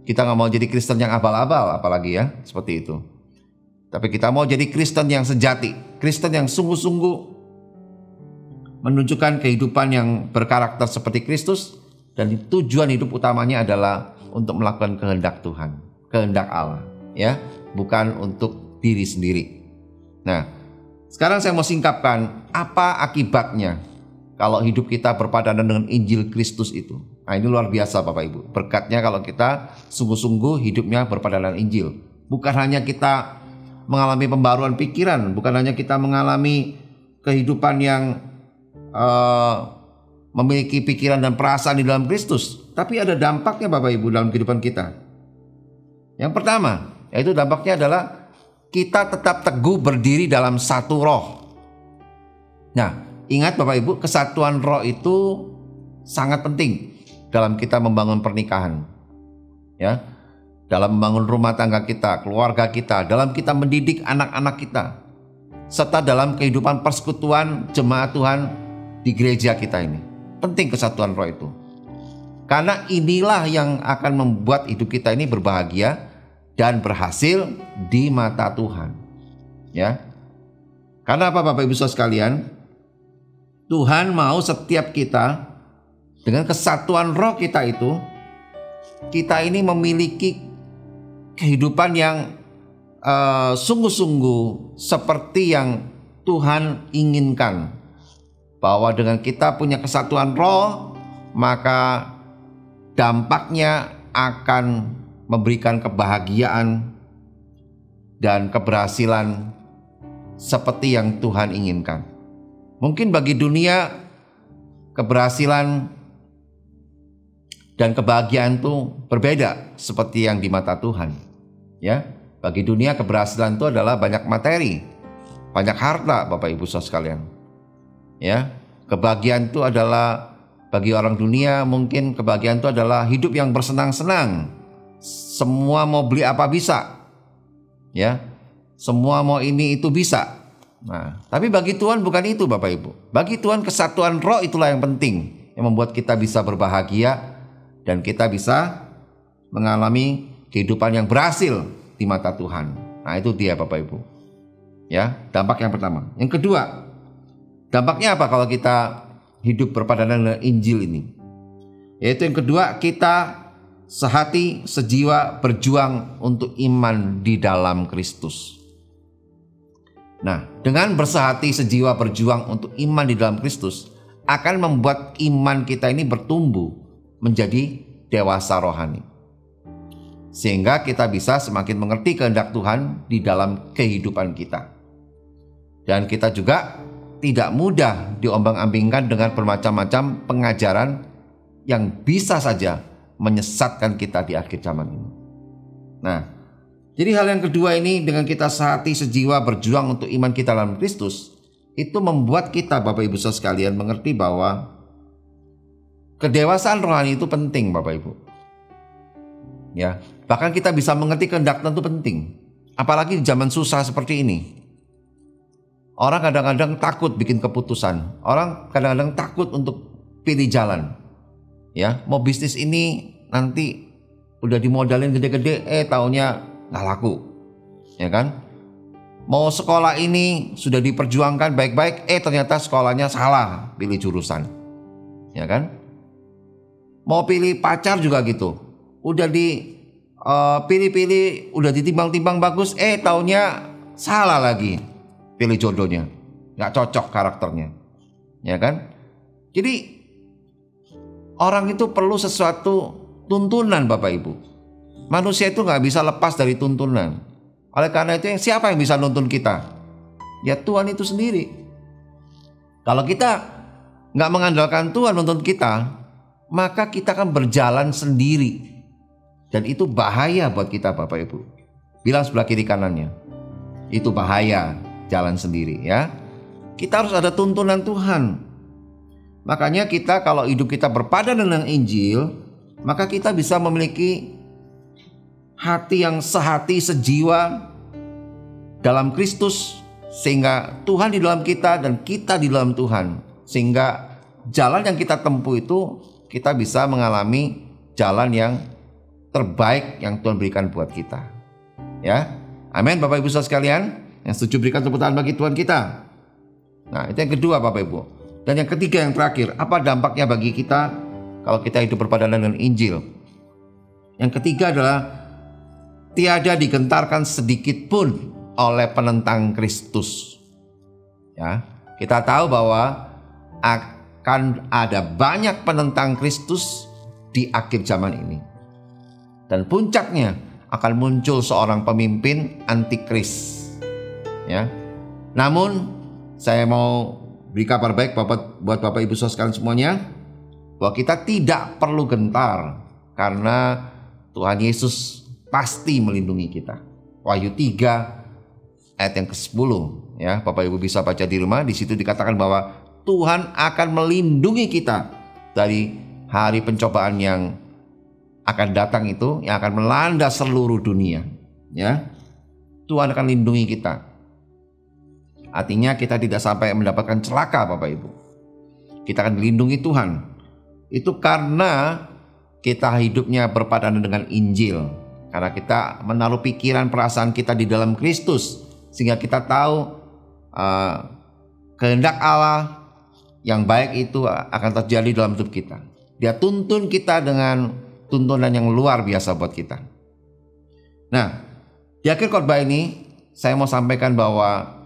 Kita nggak mau jadi Kristen yang abal-abal, apalagi ya seperti itu. Tapi kita mau jadi Kristen yang sejati, Kristen yang sungguh-sungguh menunjukkan kehidupan yang berkarakter seperti Kristus, dan tujuan hidup utamanya adalah untuk melakukan kehendak Tuhan, kehendak Allah, ya, bukan untuk diri sendiri. Nah, sekarang saya mau singkapkan apa akibatnya kalau hidup kita berpadanan dengan Injil Kristus itu. Nah, ini luar biasa Bapak Ibu. Berkatnya kalau kita sungguh-sungguh hidupnya berpadanan Injil. Bukan hanya kita mengalami pembaruan pikiran, bukan hanya kita mengalami kehidupan yang memiliki pikiran dan perasaan di dalam Kristus, tapi ada dampaknya Bapak Ibu dalam kehidupan kita. Yang pertama, yaitu dampaknya adalah kita tetap teguh berdiri dalam satu roh. Nah, ingat Bapak Ibu, kesatuan roh itu sangat penting dalam kita membangun pernikahan, ya, dalam membangun rumah tangga kita, keluarga kita, dalam kita mendidik anak-anak kita, serta dalam kehidupan persekutuan jemaat Tuhan di gereja kita ini. Penting kesatuan roh itu, karena inilah yang akan membuat hidup kita ini berbahagia dan berhasil di mata Tuhan, ya. Karena apa Bapak Ibu Saudara sekalian? Tuhan mau setiap kita dengan kesatuan roh kita itu, kita ini memiliki kehidupan yang sungguh-sungguh seperti yang Tuhan inginkan. Bahwa dengan kita punya kesatuan roh, maka dampaknya akan memberikan kebahagiaan dan keberhasilan seperti yang Tuhan inginkan. Mungkin bagi dunia keberhasilan dan kebahagiaan itu berbeda seperti yang di mata Tuhan. Ya, bagi dunia keberhasilan itu adalah banyak materi, banyak harta Bapak Ibu Saudara sekalian. Ya, kebahagiaan itu adalah bagi orang dunia, mungkin kebahagiaan itu adalah hidup yang bersenang-senang. Semua mau beli apa bisa. Ya. Semua mau ini itu bisa. Nah, tapi bagi Tuhan bukan itu Bapak Ibu. Bagi Tuhan kesatuan roh itulah yang penting, yang membuat kita bisa berbahagia dan kita bisa mengalami kehidupan yang berhasil di mata Tuhan. Nah, itu dia Bapak Ibu. Ya, dampak yang pertama. Yang kedua, dampaknya apa kalau kita hidup berpadanan dengan Injil ini? Yaitu yang kedua, kita sehati sejiwa berjuang untuk iman di dalam Kristus. Nah, dengan bersehati sejiwa berjuang untuk iman di dalam Kristus akan membuat iman kita ini bertumbuh menjadi dewasa rohani. Sehingga kita bisa semakin mengerti kehendak Tuhan di dalam kehidupan kita. Dan kita juga tidak mudah diombang-ambingkan dengan bermacam-macam pengajaran yang bisa saja menyesatkan kita di akhir zaman ini. Nah, jadi hal yang kedua ini, dengan kita sehati sejiwa berjuang untuk iman kita dalam Kristus, itu membuat kita Bapak Ibu Saudara sekalian mengerti bahwa kedewasaan rohani itu penting Bapak Ibu. Ya, bahkan kita bisa mengerti kehendak Tuhan itu penting. Apalagi di zaman susah seperti ini. Orang kadang-kadang takut bikin keputusan. Orang kadang-kadang takut untuk pilih jalan. Ya, mau bisnis ini nanti udah dimodalin gede-gede, taunya nggak laku, ya kan? Mau sekolah ini sudah diperjuangkan baik-baik, ternyata sekolahnya salah, pilih jurusan, ya kan? Mau pilih pacar juga gitu, udah dipilih-pilih, udah ditimbang-timbang bagus, taunya salah lagi, pilih jodohnya, nggak cocok karakternya, ya kan? Jadi orang itu perlu sesuatu tuntunan Bapak Ibu. Manusia itu nggak bisa lepas dari tuntunan. Oleh karena itu siapa yang bisa nuntun kita? Ya Tuhan itu sendiri. Kalau kita nggak mengandalkan Tuhan nuntun kita, maka kita akan berjalan sendiri. Dan itu bahaya buat kita Bapak Ibu. Bilang sebelah kiri kanannya, itu bahaya jalan sendiri ya. Kita harus ada tuntunan Tuhan. Makanya kita kalau hidup kita berpadan dengan Injil, maka kita bisa memiliki hati yang sehati sejiwa dalam Kristus, sehingga Tuhan di dalam kita dan kita di dalam Tuhan, sehingga jalan yang kita tempuh itu kita bisa mengalami jalan yang terbaik yang Tuhan berikan buat kita. Ya, amin Bapak Ibu saudara sekalian. Yang setuju berikan tepuk tangan bagi Tuhan kita. Nah, itu yang kedua Bapak Ibu. Dan yang ketiga yang terakhir, apa dampaknya bagi kita kalau kita hidup berpadanan dengan Injil? Yang ketiga adalah tiada digentarkan sedikit pun oleh penentang Kristus. Ya, kita tahu bahwa akan ada banyak penentang Kristus di akhir zaman ini. Dan puncaknya akan muncul seorang pemimpin antikris. Ya. Namun saya mau beri kabar baik buat Bapak Ibu saudara sekalian semuanya, bahwa kita tidak perlu gentar karena Tuhan Yesus pasti melindungi kita. Wahyu 3 ayat yang ke-10 ya, Bapak Ibu bisa baca di rumah. Di situ dikatakan bahwa Tuhan akan melindungi kita dari hari pencobaan yang akan datang itu, yang akan melanda seluruh dunia ya. Tuhan akan lindungi kita. Artinya kita tidak sampai mendapatkan celaka Bapak Ibu. Kita akan dilindungi Tuhan. Itu karena kita hidupnya berpadanan dengan Injil. Karena kita menaruh pikiran perasaan kita di dalam Kristus. Sehingga kita tahu kehendak Allah yang baik itu akan terjadi dalam hidup kita. Dia tuntun kita dengan tuntunan yang luar biasa buat kita. Nah, di akhir khotbah ini saya mau sampaikan bahwa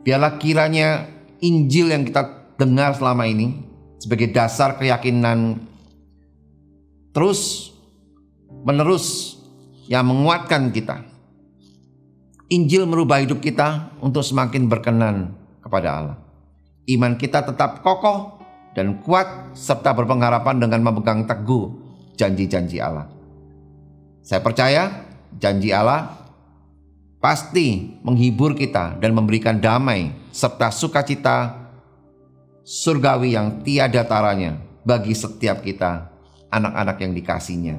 biarlah kiranya Injil yang kita dengar selama ini sebagai dasar keyakinan terus menerus yang menguatkan kita. Injil merubah hidup kita untuk semakin berkenan kepada Allah. Iman kita tetap kokoh dan kuat serta berpengharapan dengan memegang teguh janji-janji Allah. Saya percaya janji Allah pasti menghibur kita dan memberikan damai serta sukacita surgawi yang tiada taranya bagi setiap kita, anak-anak yang dikasihinya.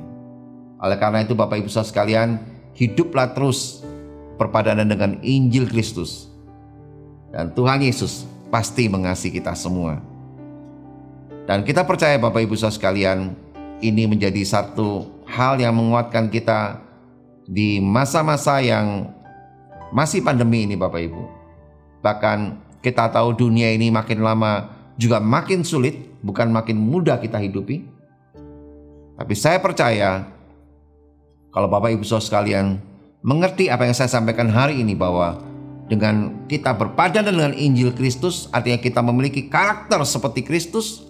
Oleh karena itu Bapak Ibu saudara sekalian, hiduplah terus berpadanan dengan Injil Kristus. Dan Tuhan Yesus pasti mengasihi kita semua. Dan kita percaya Bapak Ibu saudara sekalian, ini menjadi satu hal yang menguatkan kita di masa-masa yang masih pandemi ini Bapak Ibu. Bahkan kita tahu dunia ini makin lama juga makin sulit, bukan makin mudah kita hidupi. Tapi saya percaya kalau Bapak Ibu saudara sekalian mengerti apa yang saya sampaikan hari ini, bahwa dengan kita berpadanan dengan Injil Kristus, artinya kita memiliki karakter seperti Kristus,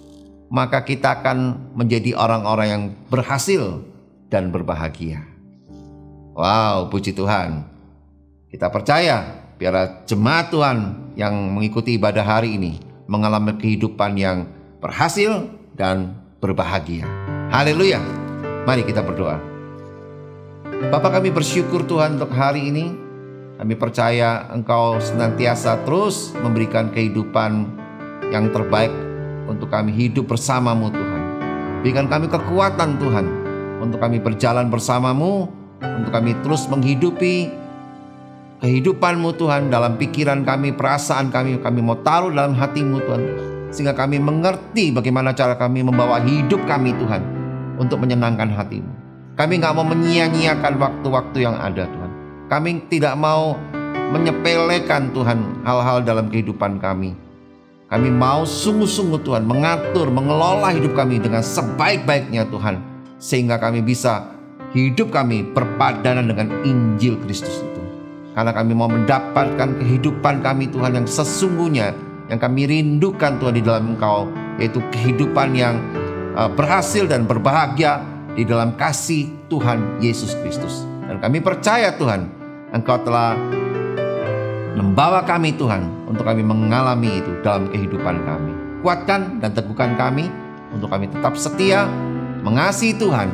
maka kita akan menjadi orang-orang yang berhasil dan berbahagia. Wow, puji Tuhan. Kita percaya biar jemaat Tuhan yang mengikuti ibadah hari ini mengalami kehidupan yang berhasil dan berbahagia. Haleluya. Mari kita berdoa. Bapa, kami bersyukur Tuhan untuk hari ini. Kami percaya Engkau senantiasa terus memberikan kehidupan yang terbaik untuk kami hidup bersama-Mu Tuhan. Berikan kami kekuatan Tuhan untuk kami berjalan bersama-Mu, untuk kami terus menghidupi kehidupan-Mu Tuhan dalam pikiran kami, perasaan kami mau taruh dalam hati-Mu Tuhan. Sehingga kami mengerti bagaimana cara kami membawa hidup kami Tuhan untuk menyenangkan hati-Mu. Kami gak mau menyia-nyiakan waktu-waktu yang ada Tuhan. Kami tidak mau menyepelekan Tuhan hal-hal dalam kehidupan kami. Kami mau sungguh-sungguh Tuhan mengatur, mengelola hidup kami dengan sebaik-baiknya Tuhan. Sehingga kami bisa hidup kami berpadanan dengan Injil Kristus itu. Karena kami mau mendapatkan kehidupan kami Tuhan yang sesungguhnya, yang kami rindukan Tuhan di dalam Engkau, yaitu kehidupan yang berhasil dan berbahagia di dalam kasih Tuhan Yesus Kristus. Dan kami percaya Tuhan, Engkau telah membawa kami Tuhan untuk kami mengalami itu dalam kehidupan kami. Kuatkan dan teguhkan kami untuk kami tetap setia mengasihi Tuhan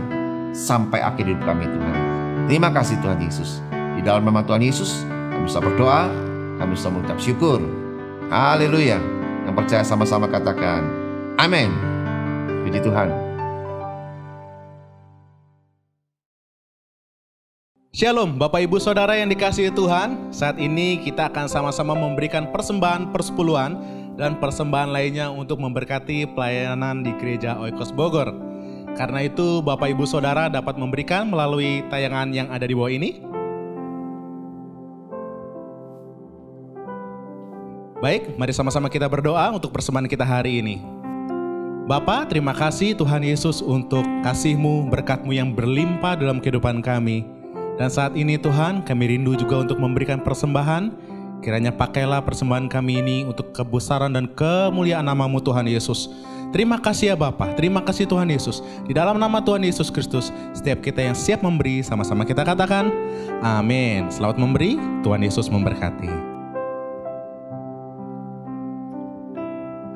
sampai akhir hidup kami Tuhan. Terima kasih Tuhan Yesus. Di dalam nama Tuhan Yesus kami bisa berdoa, kami bisa mengucap syukur. Haleluya. Yang percaya sama-sama katakan amin. Puji Tuhan. Shalom Bapak Ibu Saudara yang dikasihi Tuhan. Saat ini kita akan sama-sama memberikan persembahan persepuluhan dan persembahan lainnya untuk memberkati pelayanan di Gereja Oikos Bogor. Karena itu Bapak Ibu Saudara dapat memberikan melalui tayangan yang ada di bawah ini. Baik, mari sama-sama kita berdoa untuk persembahan kita hari ini. Bapa, terima kasih Tuhan Yesus untuk kasih-Mu, berkat-Mu yang berlimpah dalam kehidupan kami. Dan saat ini Tuhan, kami rindu juga untuk memberikan persembahan. Kiranya pakailah persembahan kami ini untuk kebesaran dan kemuliaan nama-Mu Tuhan Yesus. Terima kasih ya Bapa, terima kasih Tuhan Yesus. Di dalam nama Tuhan Yesus Kristus, setiap kita yang siap memberi, sama-sama kita katakan amin. Selamat memberi, Tuhan Yesus memberkati.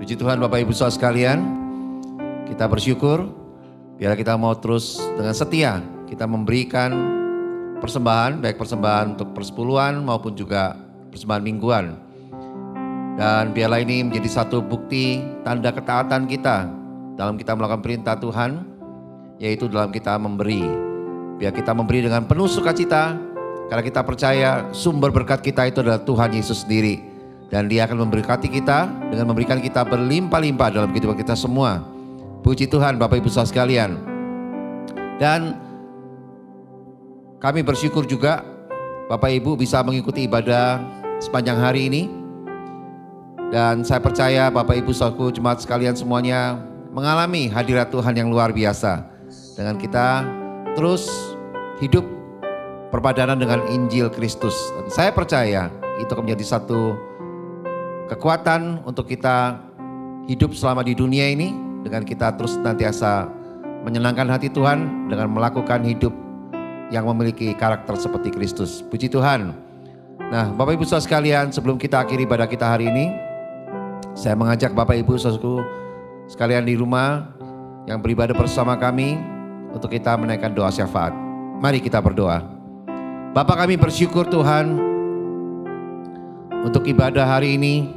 Puji Tuhan Bapak Ibu Saudara sekalian, kita bersyukur biar kita mau terus dengan setia kita memberikan persembahan, baik persembahan untuk persepuluhan maupun juga persembahan mingguan. Dan biarlah ini menjadi satu bukti tanda ketaatan kita dalam kita melakukan perintah Tuhan, yaitu dalam kita memberi. Biar kita memberi dengan penuh sukacita, karena kita percaya sumber berkat kita itu adalah Tuhan Yesus sendiri. Dan Dia akan memberkati kita dengan memberikan kita berlimpah-limpah dalam kehidupan kita semua. Puji Tuhan Bapak Ibu Saudara sekalian. Dan kami bersyukur juga Bapak Ibu bisa mengikuti ibadah sepanjang hari ini. Dan saya percaya Bapak Ibu Saudaraku jemaat sekalian semuanya mengalami hadirat Tuhan yang luar biasa. Dengan kita terus hidup perpadanan dengan Injil Kristus. Dan saya percaya itu akan menjadi satu kekuatan untuk kita hidup selama di dunia ini. Dengan kita terus nantiasa menyenangkan hati Tuhan dengan melakukan hidup yang memiliki karakter seperti Kristus. Puji Tuhan. Nah Bapak Ibu Saudara sekalian, sebelum kita akhiri ibadah kita hari ini, saya mengajak Bapak Ibu Saudaraku sekalian di rumah yang beribadah bersama kami untuk kita menaikkan doa syafaat. Mari kita berdoa. Bapa, kami bersyukur Tuhan untuk ibadah hari ini.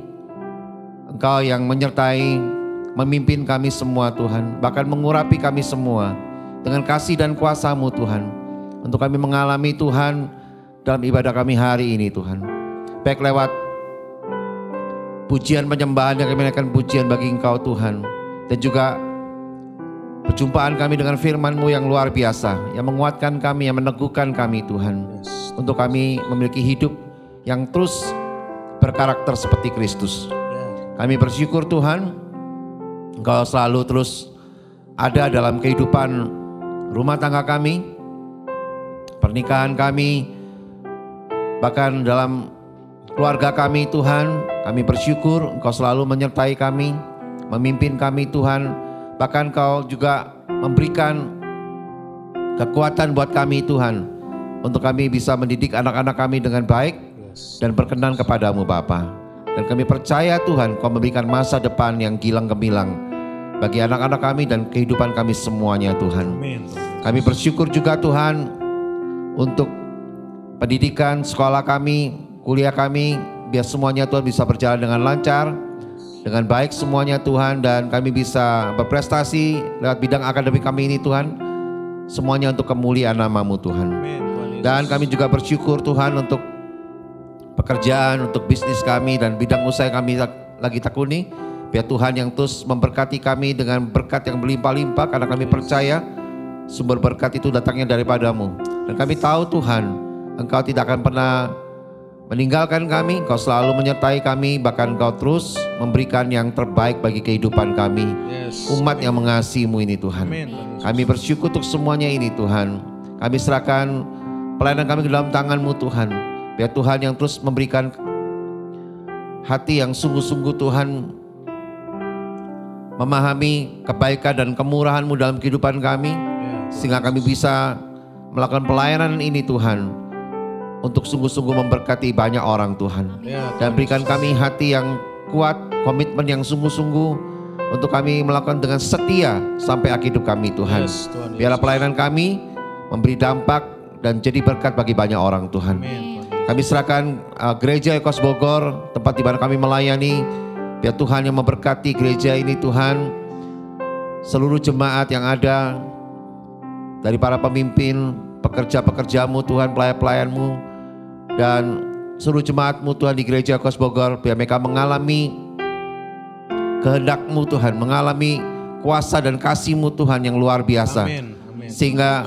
Engkau yang menyertai, memimpin kami semua Tuhan, bahkan mengurapi kami semua dengan kasih dan kuasa-Mu Tuhan. Untuk kami mengalami Tuhan dalam ibadah kami hari ini Tuhan. Baik lewat pujian penyembahan yang kami naikkan pujian bagi Engkau Tuhan. Dan juga perjumpaan kami dengan firman-Mu yang luar biasa. Yang menguatkan kami, yang meneguhkan kami Tuhan. Untuk kami memiliki hidup yang terus berkarakter seperti Kristus. Kami bersyukur Tuhan, Engkau selalu terus ada dalam kehidupan rumah tangga kami, pernikahan kami, bahkan dalam keluarga kami Tuhan. Kami bersyukur Engkau selalu menyertai kami, memimpin kami Tuhan. Bahkan Engkau juga memberikan kekuatan buat kami Tuhan, untuk kami bisa mendidik anak-anak kami dengan baik dan berkenan kepadamu Bapa. Dan kami percaya Tuhan Kau memberikan masa depan yang gilang gemilang bagi anak-anak kami dan kehidupan kami semuanya Tuhan. Kami bersyukur juga Tuhan untuk pendidikan sekolah kami, kuliah kami, biar semuanya Tuhan bisa berjalan dengan lancar, dengan baik semuanya Tuhan. Dan kami bisa berprestasi lewat bidang akademik kami ini Tuhan, semuanya untuk kemuliaan nama-Mu Tuhan. Dan kami juga bersyukur Tuhan untuk pekerjaan, untuk bisnis kami dan bidang usaha yang kami lagi tekuni. Biar Tuhan yang terus memberkati kami dengan berkat yang berlimpah-limpah, karena kami percaya sumber berkat itu datangnya daripada-Mu. Dan kami tahu Tuhan, Engkau tidak akan pernah meninggalkan kami. Engkau selalu menyertai kami, bahkan Engkau terus memberikan yang terbaik bagi kehidupan kami. Umat yang mengasihi-Mu ini Tuhan. Kami bersyukur untuk semuanya ini Tuhan. Kami serahkan pelayanan kami ke dalam tangan-Mu Tuhan. Biar Tuhan yang terus memberikan hati yang sungguh-sungguh Tuhan, memahami kebaikan dan kemurahan-Mu dalam kehidupan kami. Sehingga kami bisa melakukan pelayanan ini Tuhan, untuk sungguh-sungguh memberkati banyak orang Tuhan. Dan berikan kami hati yang kuat, komitmen yang sungguh-sungguh untuk kami melakukan dengan setia sampai akhir hidup kami Tuhan. Biarlah pelayanan kami memberi dampak dan jadi berkat bagi banyak orang Tuhan. Kami serahkan gereja Ekos Bogor, tempat di mana kami melayani. Biar Tuhan yang memberkati gereja ini Tuhan, seluruh jemaat yang ada, dari para pemimpin, pekerja-pekerjamu Tuhan, pelayan-pelayanmu, dan seluruh jemaatmu Tuhan di gereja Ekos Bogor. Biar mereka mengalami kehendak-Mu Tuhan, mengalami kuasa dan kasih-Mu Tuhan yang luar biasa. Sehingga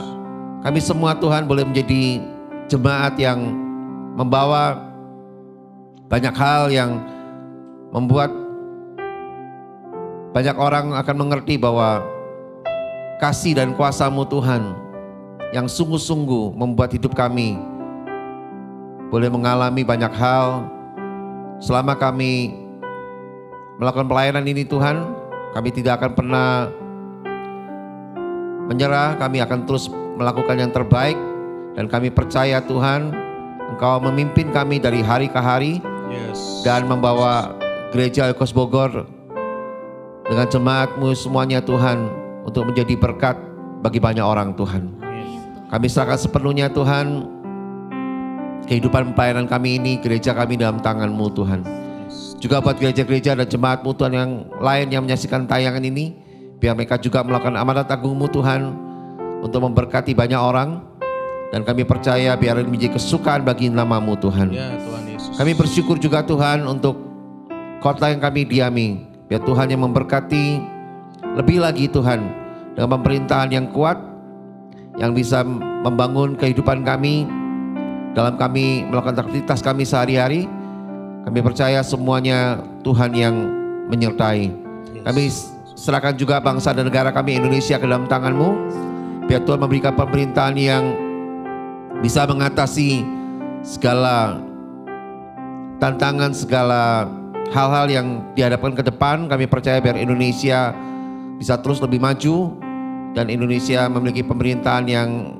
kami semua Tuhan boleh menjadi jemaat yang membawa banyak hal yang membuat banyak orang akan mengerti bahwa kasih dan kuasa-Mu Tuhan yang sungguh-sungguh membuat hidup kami boleh mengalami banyak hal. Selama kami melakukan pelayanan ini Tuhan, kami tidak akan pernah menyerah. Kami akan terus melakukan yang terbaik. Dan kami percaya Tuhan, Engkau memimpin kami dari hari ke hari. Dan membawa gereja Ekos Bogor dengan jemaat-Mu semuanya Tuhan, untuk menjadi berkat bagi banyak orang Tuhan. Kami serahkan sepenuhnya Tuhan kehidupan pelayanan kami ini, gereja kami dalam tangan-Mu Tuhan. Juga buat gereja-gereja dan jemaat-Mu Tuhan yang lain yang menyaksikan tayangan ini, biar mereka juga melakukan amanat agung-Mu Tuhan untuk memberkati banyak orang. Dan kami percaya biar ini menjadi kesukaan bagi nama-Mu Tuhan. Kami bersyukur juga Tuhan untuk kota yang kami diami. Biar Tuhan yang memberkati lebih lagi Tuhan, dengan pemerintahan yang kuat, yang bisa membangun kehidupan kami, dalam kami melakukan aktivitas kami sehari-hari. Kami percaya semuanya Tuhan yang menyertai. Kami serahkan juga bangsa dan negara kami Indonesia ke dalam tangan-Mu. Biar Tuhan memberikan pemerintahan yang bisa mengatasi segala tantangan, segala hal-hal yang dihadapkan ke depan. Kami percaya biar Indonesia bisa terus lebih maju, dan Indonesia memiliki pemerintahan yang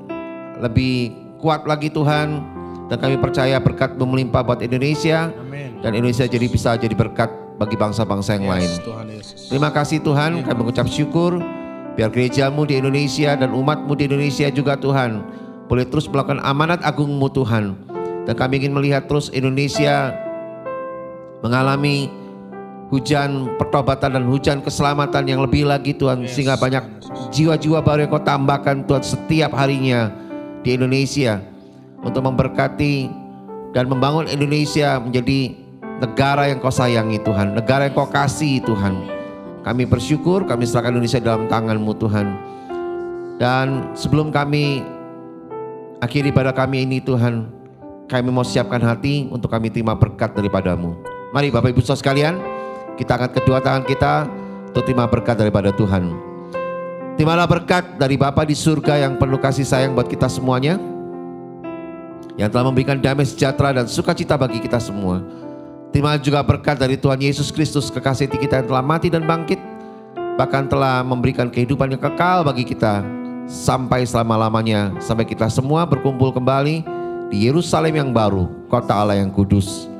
lebih kuat lagi Tuhan. Dan kami percaya berkat melimpah buat Indonesia. Dan Indonesia bisa jadi berkat bagi bangsa-bangsa yang lain. Terima kasih Tuhan, kami mengucap syukur. Biar gereja-Mu di Indonesia dan umat-Mu di Indonesia juga Tuhan boleh terus melakukan amanat agung-Mu Tuhan. Dan kami ingin melihat terus Indonesia mengalami hujan pertobatan dan hujan keselamatan yang lebih lagi Tuhan. Sehingga banyak jiwa-jiwa baru yang Kau tambahkan Tuhan setiap harinya di Indonesia, untuk memberkati dan membangun Indonesia menjadi negara yang Kau sayangi Tuhan, negara yang Kau kasih Tuhan. Kami bersyukur, kami serahkan Indonesia dalam tangan-Mu Tuhan. Dan sebelum kami akhiri ibadah kami ini Tuhan, kami mau siapkan hati untuk kami terima berkat daripada-Mu. Mari Bapak Ibu Saudara sekalian, kita angkat kedua tangan kita untuk terima berkat daripada Tuhan. Terimalah berkat dari Bapa di surga yang penuh kasih sayang buat kita semuanya, yang telah memberikan damai sejahtera dan sukacita bagi kita semua. Terima juga berkat dari Tuhan Yesus Kristus, kekasih kita yang telah mati dan bangkit, bahkan telah memberikan kehidupan yang kekal bagi kita sampai selama-lamanya, sampai kita semua berkumpul kembali di Yerusalem yang baru, kota Allah yang kudus.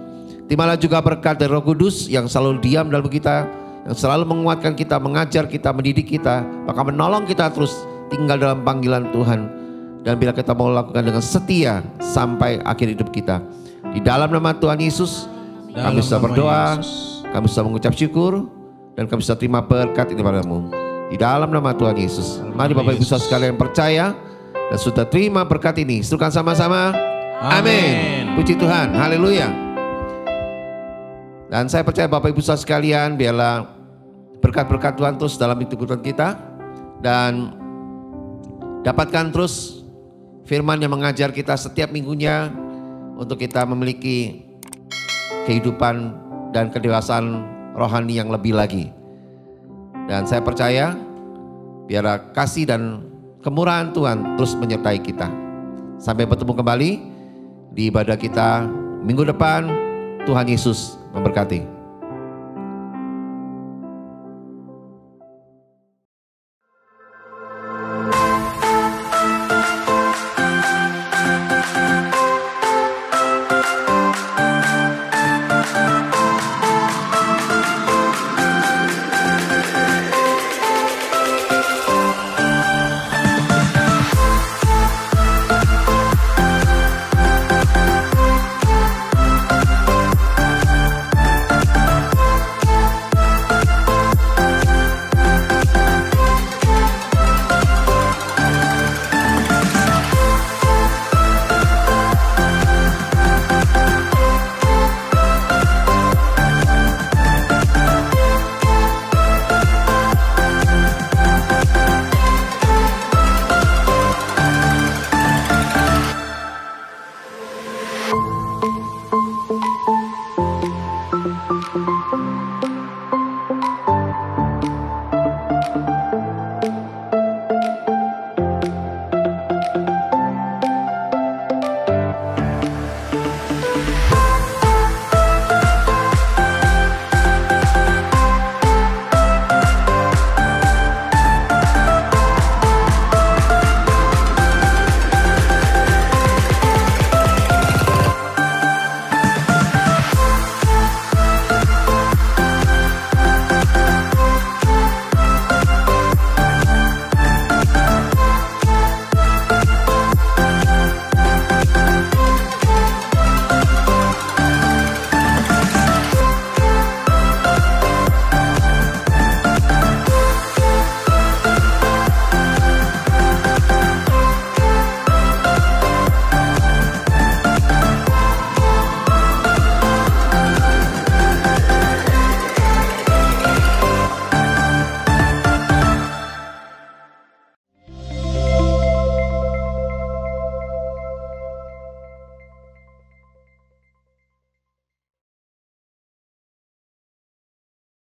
Terimalah juga berkat dari Roh Kudus yang selalu diam dalam kita, yang selalu menguatkan kita, mengajar kita, mendidik kita, bahkan menolong kita terus tinggal dalam panggilan Tuhan. Dan bila kita mau lakukan dengan setia sampai akhir hidup kita. Di dalam nama Tuhan Yesus, kami sudah berdoa, kami sudah mengucap syukur, dan kami sudah terima berkat ini padamu. Di dalam nama Tuhan Yesus. Mari Bapak Ibu Saudara sekalian yang percaya dan sudah terima berkat ini, serukan sama-sama. Amin. Puji Tuhan, haleluya. Dan saya percaya Bapak Ibu Saudara sekalian, biarlah berkat-berkat Tuhan terus dalam hidup kita, dan dapatkan terus firman yang mengajar kita setiap minggunya untuk kita memiliki kehidupan dan kedewasaan rohani yang lebih lagi. Dan saya percaya biarlah kasih dan kemurahan Tuhan terus menyertai kita. Sampai bertemu kembali di ibadah kita minggu depan. Tuhan Yesus memberkati.